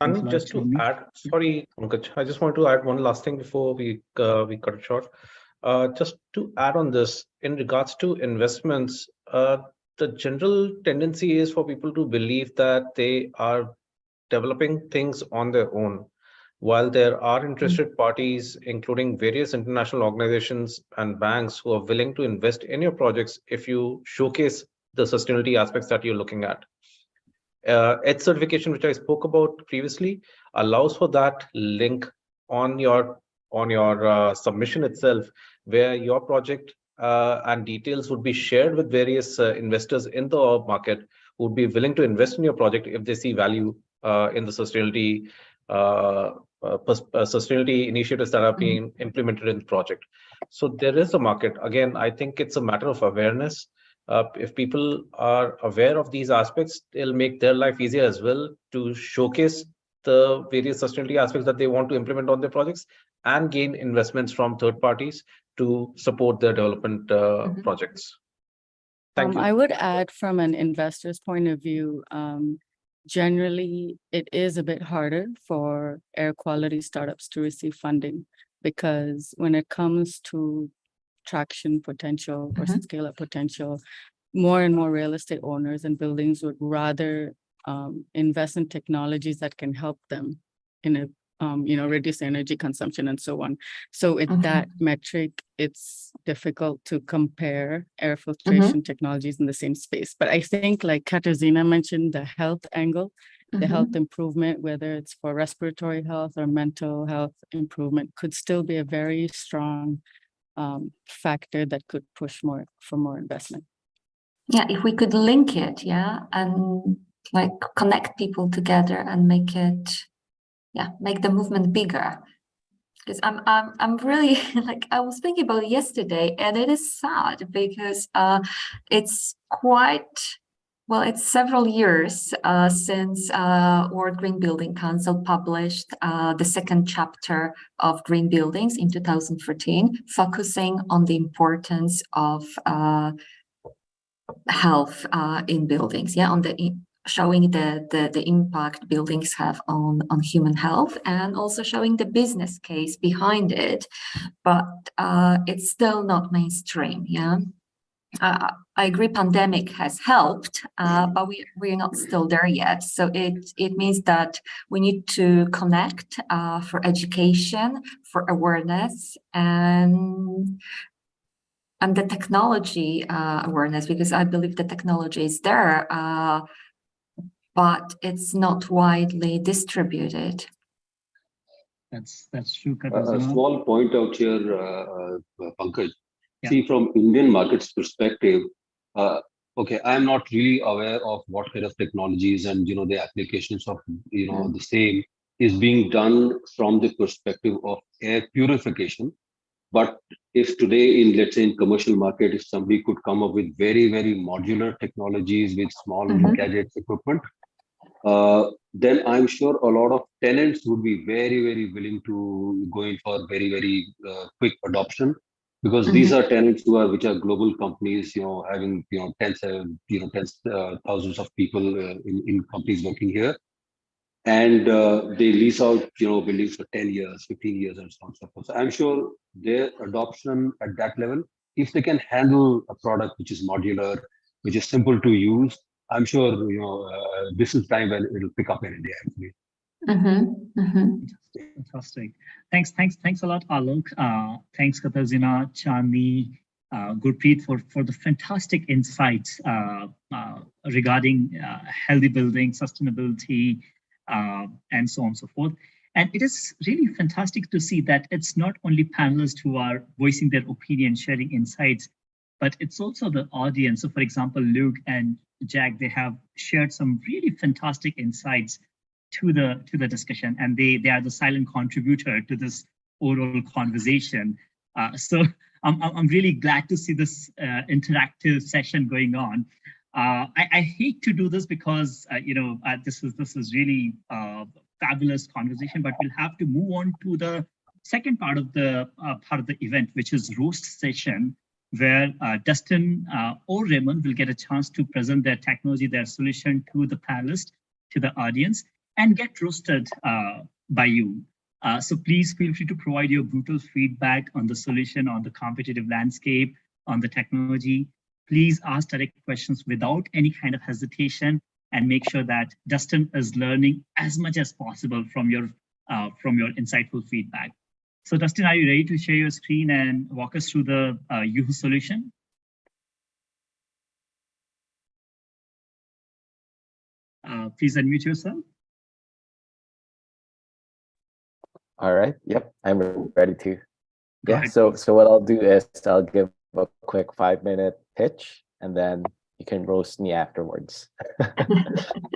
And just to add, sorry, Pankaj, I just want to add one last thing before we cut it short. Just to add on this, in regards to investments, the general tendency is for people to believe that they are developing things on their own. While there are interested parties, including various international organizations and banks, who are willing to invest in your projects if you showcase the sustainability aspects that you're looking at. ETH certification, which I spoke about previously, allows for that link on your submission itself, where your project and details would be shared with various investors in the market who would be willing to invest in your project if they see value in the sustainability initiatives that are being implemented in the project. So there is a market. Again, I think it's a matter of awareness. If people are aware of these aspects, it'll make their life easier as well to showcase the various sustainability aspects that they want to implement on their projects and gain investments from third parties to support their development projects. Thank you. I would add, from an investor's point of view, generally, it is a bit harder for air quality startups to receive funding, because when it comes to traction potential or scale up potential, more and more real estate owners and buildings would rather invest in technologies that can help them in a reduce energy consumption and so on. So with that metric, it's difficult to compare air filtration technologies in the same space. But I think, like Katarzyna mentioned, the health angle, the health improvement, whether it's for respiratory health or mental health improvement, could still be a very strong factor that could push for more investment. Yeah, if we could link it, and like connect people together and make the movement bigger. Because I'm really like, I was thinking about it yesterday, and it is sad because it's quite Well, it's several years since World Green Building Council published the second chapter of green buildings in 2014, focusing on the importance of health in buildings, on showing the impact buildings have on human health, and also showing the business case behind it. But it's still not mainstream, I agree pandemic has helped, but we're not still there yet. So it means that we need to connect for education, for awareness, and the technology awareness, because I believe the technology is there, but it's not widely distributed. That's true, A Katarzyna. small point out here, Pankaj. See, from Indian markets perspective, okay, I'm not really aware of what kind of technologies and the applications of the same is being done from the perspective of air purification. But if today in, let's say, in commercial market, if somebody could come up with very, very modular technologies with small gadgets equipment, then I'm sure a lot of tenants would be very, very willing to go in for very, very quick adoption, because these are tenants which are global companies, having tens thousands of people in companies working here, and they lease out buildings for 10 years, 15 years, and so on and so forth. So I'm sure their adoption at that level, if they can handle a product which is modular, which is simple to use, I'm sure this is time when it'll pick up in India, actually. Fantastic. Thanks a lot, Alok. Thanks, Katarzyna, Chandni, Gurpreet, for the fantastic insights regarding healthy building, sustainability, and so on and so forth. And it is really fantastic to see that it's not only panelists who are voicing their opinion, sharing insights, but it's also the audience. So for example, Luke and Jack, they have shared some really fantastic insights to the discussion, and they are the silent contributor to this oral conversation. So I'm really glad to see this interactive session going on. I hate to do this because this is really fabulous conversation, but we'll have to move on to the second part of the event, which is roast session, where Dustin or Raymond will get a chance to present their technology, their solution to the panelists, to the audience, and get roasted by you. So please feel free to provide your brutal feedback on the solution, on the competitive landscape, on the technology. Please ask direct questions without any kind of hesitation, and make sure that Dustin is learning as much as possible from your insightful feedback. So Dustin, are you ready to share your screen and walk us through the uHoo solution? Please unmute yourself. All right. Yep, I'm ready to. Yeah. So what I'll do is I'll give a quick 5-minute pitch, and then you can roast me afterwards.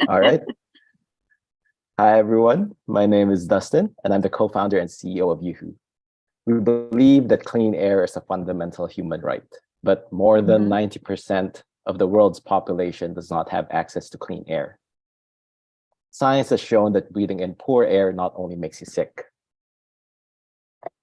All right. Hi, everyone. My name is Dustin, and I'm the co-founder and CEO of uHoo. We believe that clean air is a fundamental human right, but more than 90% of the world's population does not have access to clean air. Science has shown that breathing in poor air not only makes you sick,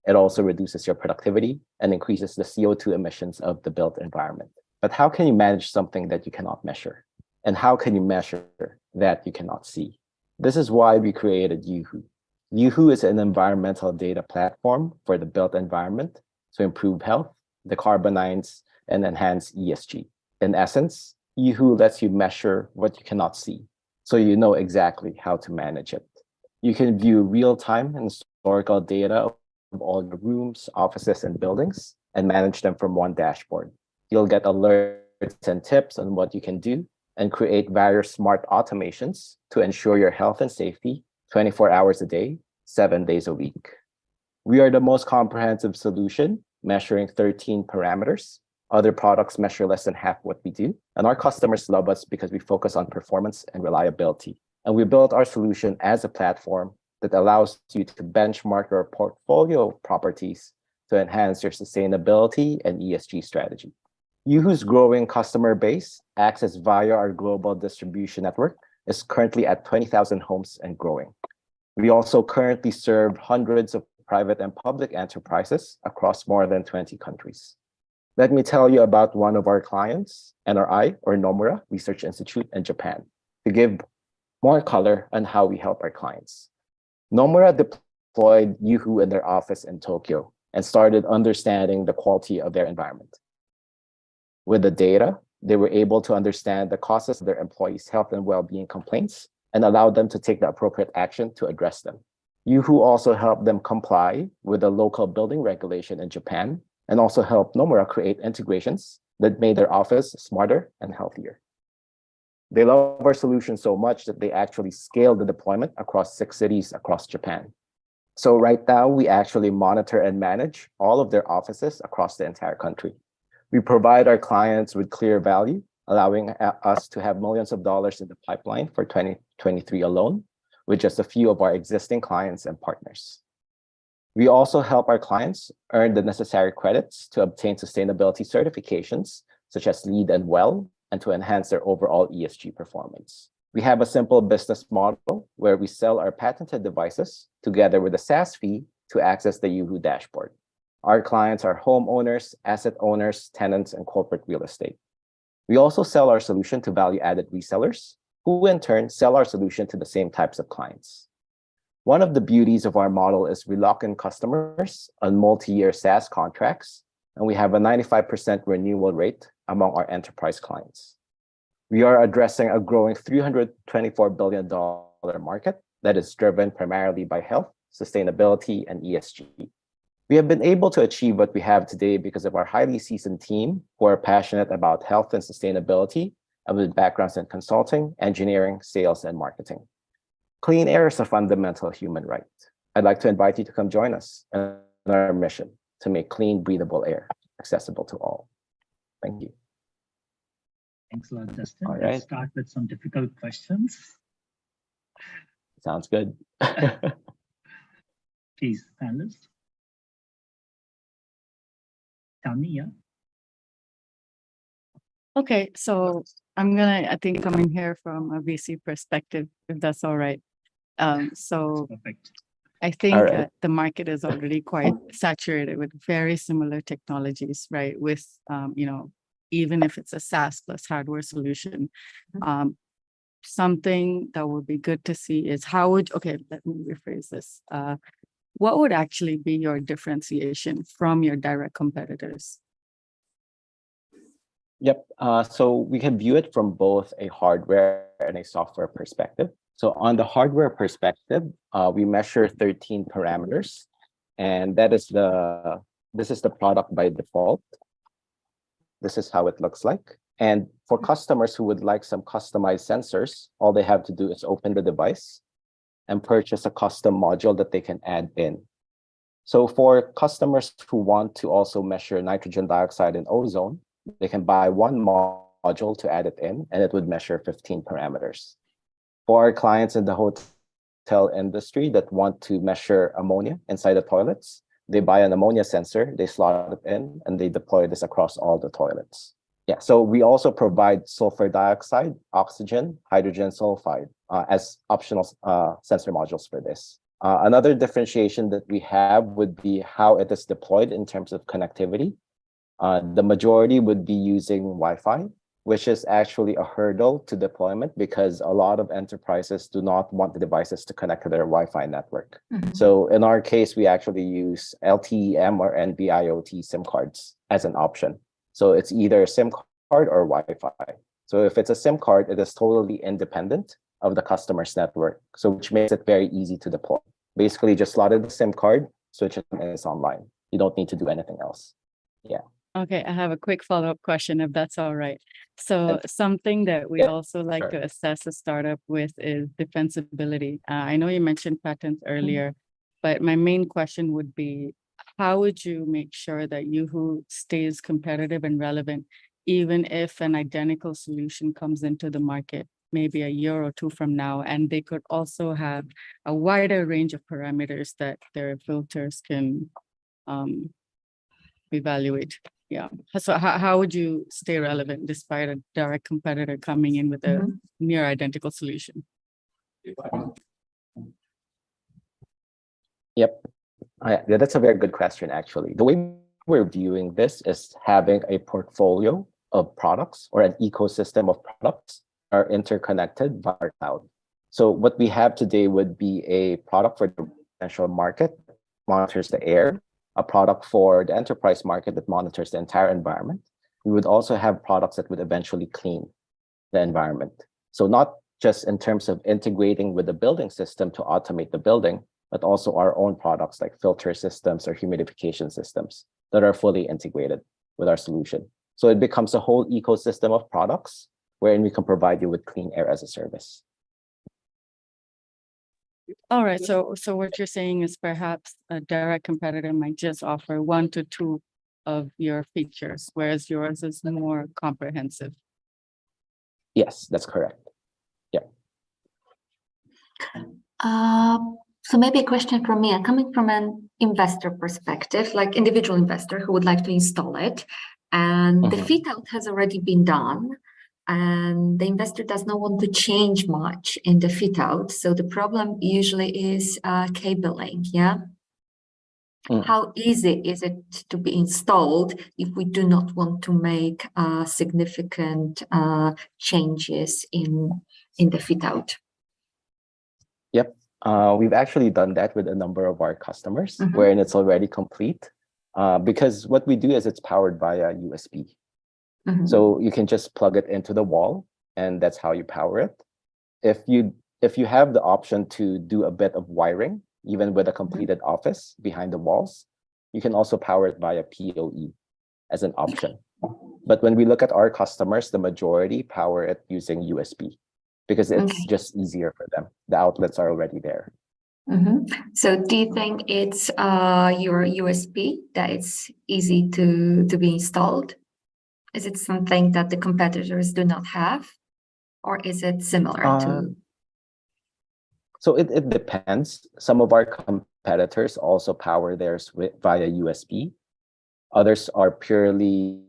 it also reduces your productivity and increases the CO2 emissions of the built environment. But how can you manage something that you cannot measure? And how can you measure that you cannot see? This is why we created uHoo. uHoo is an environmental data platform for the built environment to improve health, decarbonize, and enhance ESG. In essence, uHoo lets you measure what you cannot see, so you know exactly how to manage it. You can view real-time and historical data of all your rooms, offices, and buildings, and manage them from one dashboard. You'll get alerts and tips on what you can do, and create various smart automations to ensure your health and safety 24 hours a day, 7 days a week. We are the most comprehensive solution, measuring 13 parameters. Other products measure less than half what we do, and our customers love us because we focus on performance and reliability. And we built our solution as a platform that allows you to benchmark your portfolio properties to enhance your sustainability and ESG strategy. uHoo's growing customer base, accessed via our global distribution network, is currently at 20,000 homes and growing. We also currently serve hundreds of private and public enterprises across more than 20 countries. Let me tell you about one of our clients, NRI, or Nomura Research Institute in Japan, to give more color on how we help our clients. Nomura deployed uHoo in their office in Tokyo and started understanding the quality of their environment. With the data, they were able to understand the causes of their employees' health and well-being complaints and allowed them to take the appropriate action to address them. uHoo also helped them comply with the local building regulation in Japan and also helped Nomura create integrations that made their office smarter and healthier. They love our solution so much that they actually scaled the deployment across 6 cities across Japan. So right now, we actually monitor and manage all of their offices across the entire country. We provide our clients with clear value, allowing us to have millions of dollars in the pipeline for 2023 alone, with just a few of our existing clients and partners. We also help our clients earn the necessary credits to obtain sustainability certifications, such as LEED and WELL, and to enhance their overall ESG performance. We have a simple business model where we sell our patented devices together with a SaaS fee to access the uHoo dashboard. Our clients are homeowners, asset owners, tenants, and corporate real estate. We also sell our solution to value-added resellers, who in turn sell our solution to the same types of clients. One of the beauties of our model is we lock in customers on multi-year SaaS contracts, and we have a 95% renewal rate among our enterprise clients. We are addressing a growing $324 billion market that is driven primarily by health, sustainability, and ESG. We have been able to achieve what we have today because of our highly seasoned team who are passionate about health and sustainability and with backgrounds in consulting, engineering, sales, and marketing. Clean air is a fundamental human right. I'd like to invite you to come join us in our mission to make clean, breathable air accessible to all. Thank you. Thanks a lot, Dustin. All right. Let's start with some difficult questions. Sounds good. Please, panelists. Tami, yeah? Okay, so I'm gonna, I think, come in here from a VC perspective, if that's all right. So Perfect. I think right. the market is already quite saturated with very similar technologies, right? With, you know, even if it's a SaaS plus hardware solution, something that would be good to see is how would, okay, let me rephrase this. What would actually be your differentiation from your direct competitors? Yep. So we can view it from both a hardware and a software perspective. So on the hardware perspective, we measure 13 parameters, and this is the product by default. This is how it looks like. And for customers who would like some customized sensors, all they have to do is open the device and purchase a custom module that they can add in. So for customers who want to also measure nitrogen dioxide and ozone, they can buy one module to add it in, and it would measure 15 parameters. For our clients in the hotel industry that want to measure ammonia inside the toilets, they buy an ammonia sensor, they slot it in, and they deploy this across all the toilets. Yeah, so we also provide sulfur dioxide, oxygen, hydrogen sulfide as optional sensor modules for this. Another differentiation that we have would be how it is deployed in terms of connectivity. The majority would be using Wi-Fi, which is actually a hurdle to deployment because a lot of enterprises do not want the devices to connect to their Wi-Fi network. So in our case, we actually use LTE-M or NB-IoT SIM cards as an option. So it's either a SIM card or Wi-Fi. So if it's a SIM card, it is totally independent of the customer's network, so which makes it very easy to deploy. Basically, just slot in the SIM card, switch it, and it's online. You don't need to do anything else. Yeah. Okay, I have a quick follow-up question, if that's all right. So something that we also like to assess a startup with is defensibility. I know you mentioned patents earlier, but my main question would be, how would you make sure that uHoo stays competitive and relevant, even if an identical solution comes into the market, maybe a year or two from now, and they could also have a wider range of parameters that their filters can evaluate? Yeah. So how would you stay relevant despite a direct competitor coming in with a near identical solution? Yep. Yeah, that's a very good question, actually. The way we're viewing this is having a portfolio of products or an ecosystem of products are interconnected by our cloud. So what we have today would be a product for the residential market, monitors the air, a product for the enterprise market that monitors the entire environment. We would also have products that would eventually clean the environment. So not just in terms of integrating with the building system to automate the building, but also our own products like filter systems or humidification systems that are fully integrated with our solution. So it becomes a whole ecosystem of products wherein we can provide you with clean air as a service. All right. So what you're saying is perhaps a direct competitor might just offer 1 to 2 of your features, whereas yours is more comprehensive. Yes, that's correct. Yeah. So maybe a question from me, coming from an investor perspective, like individual investor who would like to install it, and the fit out has already been done, and the investor does not want to change much in the fit out. So the problem usually is cabling, yeah? How easy is it to be installed if we do not want to make significant changes in the fit out? Yep. We've actually done that with a number of our customers wherein it's already complete because what we do is it's powered by a USB. So you can just plug it into the wall and that's how you power it. If you have the option to do a bit of wiring, even with a completed office behind the walls, you can also power it via PoE as an option. But when we look at our customers, the majority power it using USB because it's just easier for them. The outlets are already there. So do you think it's your USB that it's easy to be installed? Is it something that the competitors do not have? Or is it similar to? So it depends. Some of our competitors also power theirs via USB. Others are purely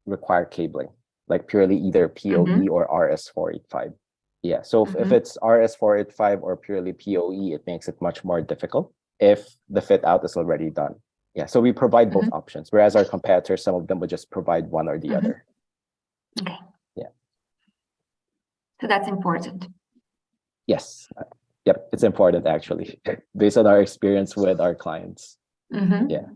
require cabling, like purely either PoE or RS-485. Yeah, so if it's RS-485 or purely PoE, it makes it much more difficult if the fit out is already done. Yeah, so we provide both options, whereas our competitors, some of them would just provide one or the other. Okay. Yeah. So that's important. Yes. Yep, it's important actually, based on our experience with our clients. Yeah.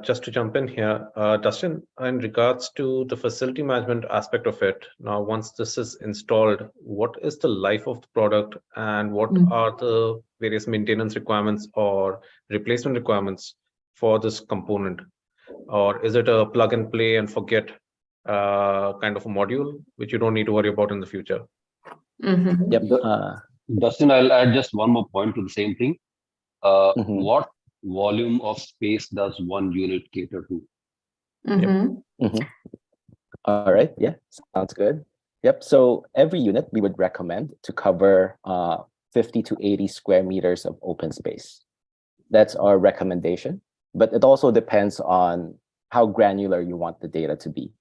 Just to jump in here, Dustin, in regards to the facility management aspect of it, now once this is installed, what is the life of the product and what are the various maintenance requirements or replacement requirements for this component? Or is it a plug and play and forget kind of a module, which you don't need to worry about in the future? Yep. Dustin, I'll add just one more point to the same thing. What volume of space does one unit cater to? All right. Yeah, sounds good. Yep. So every unit we would recommend to cover 50 to 80 square meters of open space. That's our recommendation. But it also depends on how granular you want the data to be,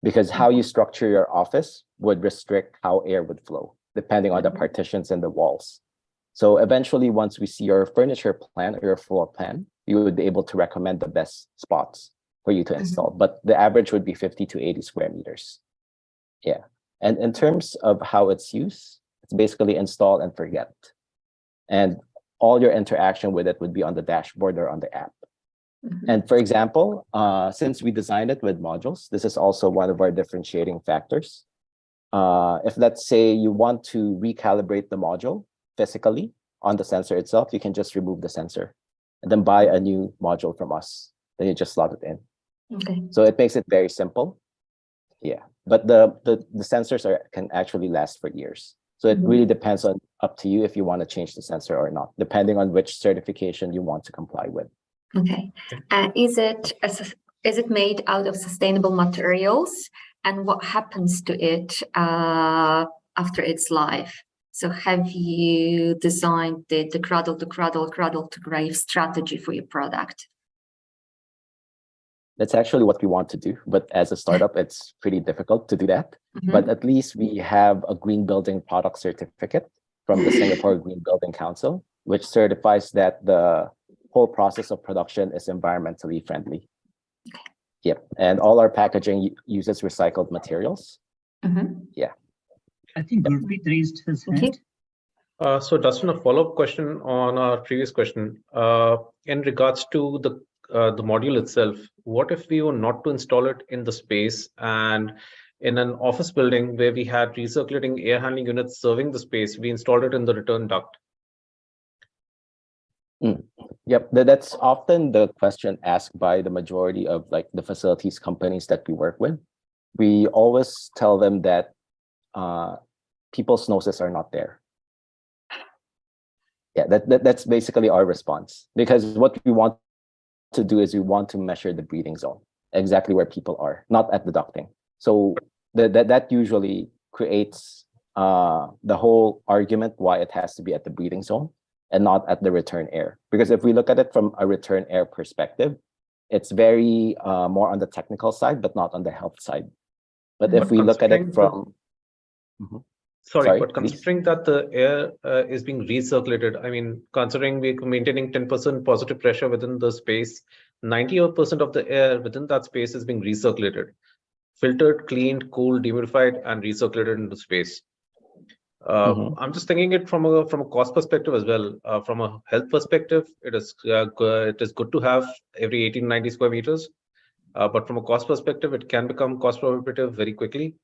because how you structure your office would restrict how air would flow, depending on the partitions and the walls. So eventually, once we see your furniture plan or your floor plan, you would be able to recommend the best spots for you to install. But the average would be 50 to 80 square meters. Yeah. And in terms of how it's used, it's basically install and forget. And all your interaction with it would be on the dashboard or on the app. And for example, since we designed it with modules, this is also one of our differentiating factors. If let's say you want to recalibrate the module physically on the sensor itself, you can just remove the sensor and then buy a new module from us. Then you just slot it in. So it makes it very simple. Yeah, but the sensors can actually last for years. So it really depends on up to you if you want to change the sensor or not, depending on which certification you want to comply with. Okay. Is it made out of sustainable materials? And what happens to it after its life? So have you designed the cradle to cradle, cradle to grave strategy for your product? That's actually what we want to do. But as a startup, it's pretty difficult to do that. Mhm. But at least we have a green building product certificate from the Singapore Green Building Council, which certifies that the whole process of production is environmentally friendly. Yep. And all our packaging uses recycled materials. Mhm. I think Gurpreet raised his Okay. hand. So Dustin, a follow-up question on our previous question. In regards to the module itself, what if we were not to install it in the space and in an office building where we had recirculating air handling units serving the space, we installed it in the return duct? Yep, that's often the question asked by the majority of like the facilities companies that we work with. We always tell them that people's noses are not there. Yeah, that's basically our response, because what we want to do is we want to measure the breathing zone, exactly where people are, not at the ducting. So that usually creates the whole argument why it has to be at the breathing zone and not at the return air. Because if we look at it from a return air perspective, it's very more on the technical side, but not on the health side. But if we look at it from... Sorry, but please. considering that the air is being recirculated, I mean, considering we're maintaining 10% positive pressure within the space, 90% of the air within that space is being recirculated, filtered, cleaned, cooled, dehumidified, and recirculated into space. I'm just thinking it from a cost perspective as well. From a health perspective, it is good to have every 18-90 square meters, but from a cost perspective, it can become cost prohibitive very quickly.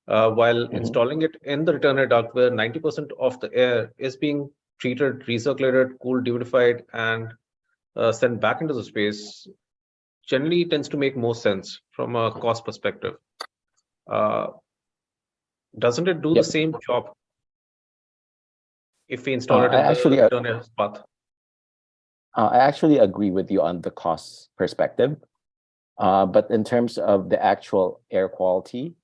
While installing it in the return air duct, where 90% of the air is being treated, recirculated, cooled, dehumidified, and sent back into the space, generally tends to make more sense from a cost perspective. Doesn't it do the same job if we install it in the return air path? I actually agree with you on the cost perspective, but in terms of the actual air quality,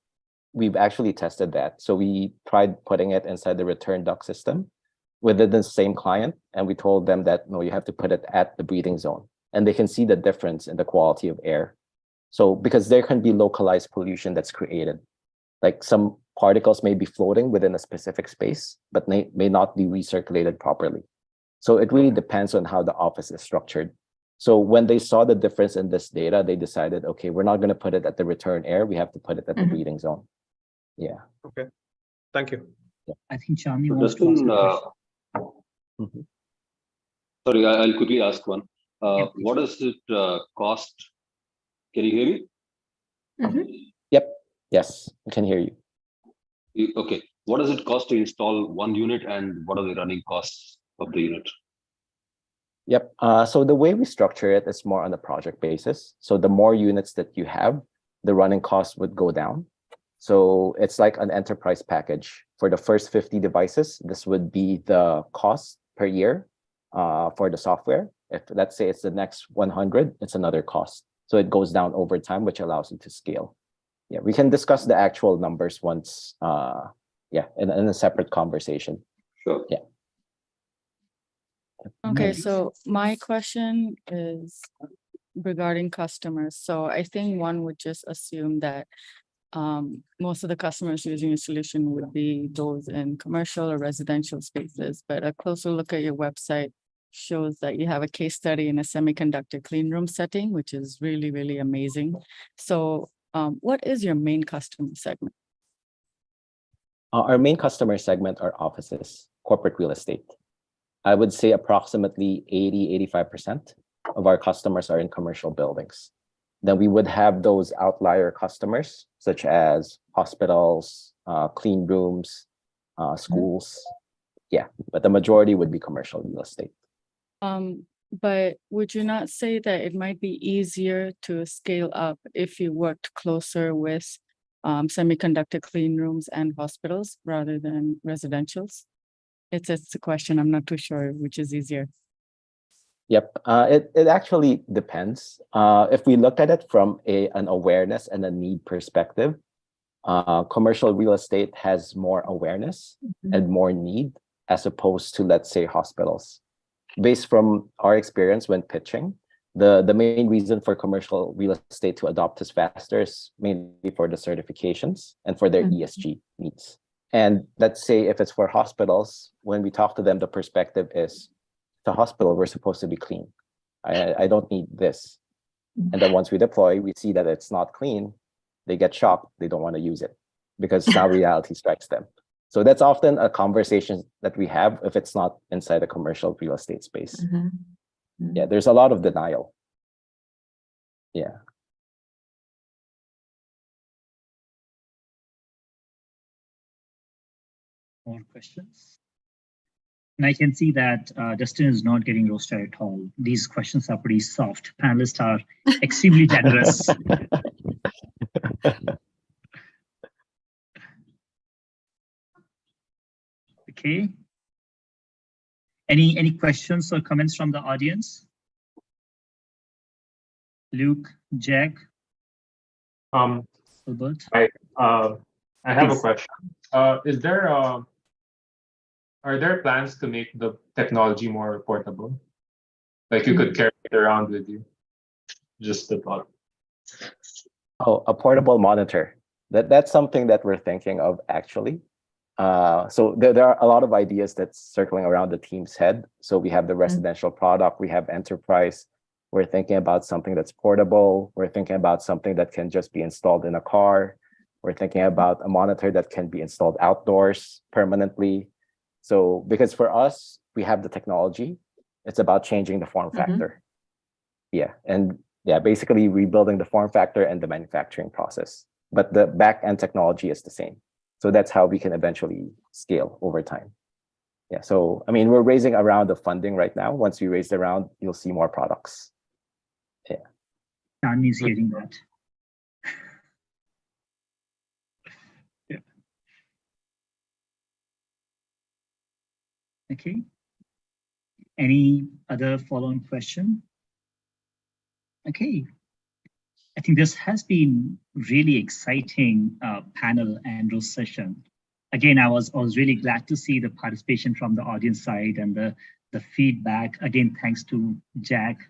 we've actually tested that. So we tried putting it inside the return duct system within the same client, and we told them that, no, you have to put it at the breathing zone. And they can see the difference in the quality of air. So because there can be localized pollution that's created, like some particles may be floating within a specific space, but may not be recirculated properly. So it really depends on how the office is structured. So when they saw the difference in this data, they decided, okay, we're not going to put it at the return air. We have to put it at the breathing zone. Yeah. Okay. Thank you. I think Chandni wants to ask a question. Sorry, I'll quickly ask one. What does it cost? Can you hear me? Yep. Yes, I can hear you. Okay. What does it cost to install one unit, and what are the running costs of the unit? Yep. So the way we structure it is more on a project basis. So the more units that you have, the running cost would go down. So it's like an enterprise package. For the first 50 devices, this would be the cost per year for the software. If let's say it's the next 100, it's another cost. So it goes down over time, which allows you to scale. Yeah, we can discuss the actual numbers once, in a separate conversation. Sure. Yeah. Okay, so my question is regarding customers. So I think one would just assume that most of the customers using your solution would be those in commercial or residential spaces, but a closer look at your website shows that you have a case study in a semiconductor clean room setting, which is really, really amazing. So what is your main customer segment? Our main customer segment are offices, corporate real estate. I would say approximately 85% of our customers are in commercial buildings. Then we would have those outlier customers, such as hospitals, clean rooms, schools. Yeah, but the majority would be commercial real estate. But would you not say that it might be easier to scale up if you worked closer with semiconductor clean rooms and hospitals rather than residentials? It's a question. I'm not too sure which is easier. Yep, it actually depends. If we look at it from an awareness and a need perspective, commercial real estate has more awareness and more need as opposed to, let's say, hospitals. Based from our experience when pitching, The main reason for commercial real estate to adopt this faster is mainly for the certifications and for their ESG needs. And let's say if it's for hospitals, when we talk to them, the perspective is the hospital, we're supposed to be clean. I don't need this. And then once we deploy, we see that it's not clean. They get shocked. They don't want to use it because now reality strikes them. So that's often a conversation that we have if it's not inside the commercial real estate space. Yeah, there's a lot of denial. Yeah. More questions? And I can see that Dustin is not getting roasted at all. These questions are pretty soft. Panelists are extremely generous. Okay. Any questions or comments from the audience? Luke, Jack, Albert? I have a Please. question. Are there plans to make the technology more portable? Like you could carry it around with you? Just the thought. Oh, a portable monitor. That's something that we're thinking of actually. So there are a lot of ideas that's circling around the team's head. So we have the residential product, we have enterprise. We're thinking about something that's portable. We're thinking about something that can just be installed in a car. We're thinking about a monitor that can be installed outdoors permanently. So because for us, we have the technology, it's about changing the form factor. Yeah, and yeah, basically rebuilding the form factor and the manufacturing process. But the back end technology is the same. So that's how we can eventually scale over time. Yeah, so I mean, we're raising a round of funding right now. Once we raise the round, you'll see more products. Yeah. Chan is hearing that. Yeah. Okay. Any other following question? Okay. I think this has been really exciting panel and roast session. Again, I was really glad to see the participation from the audience side and the feedback. Again, thanks to Jack,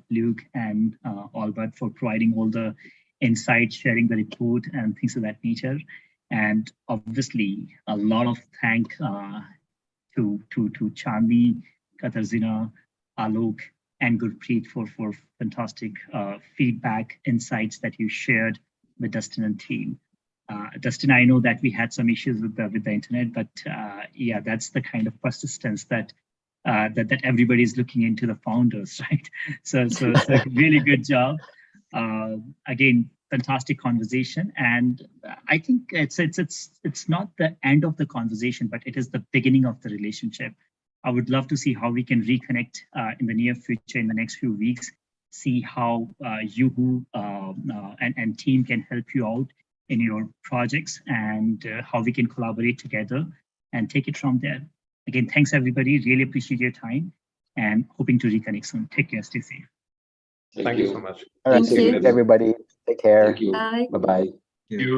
Luke, and Albert for providing all the insights, sharing the report and things of that nature. And obviously, a lot of thank to Chandni, Katarzyna, Alok, and Gurpreet for fantastic feedback, insights that you shared with Dustin and team. Dustin, I know that we had some issues with the internet, but yeah, that's the kind of persistence that everybody's looking into the founders, right? So really good job. Again, fantastic conversation, and I think it's not the end of the conversation, but it is the beginning of the relationship. I would love to see how we can reconnect in the near future, in the next few weeks, see how uHoo and team can help you out in your projects, and how we can collaborate together and take it from there. Again, thanks everybody. Really appreciate your time and hoping to reconnect soon. Take care, stay safe. Thank you so much. All right, Thank you. everybody. Take care. Thank you. Bye. Bye-bye. You.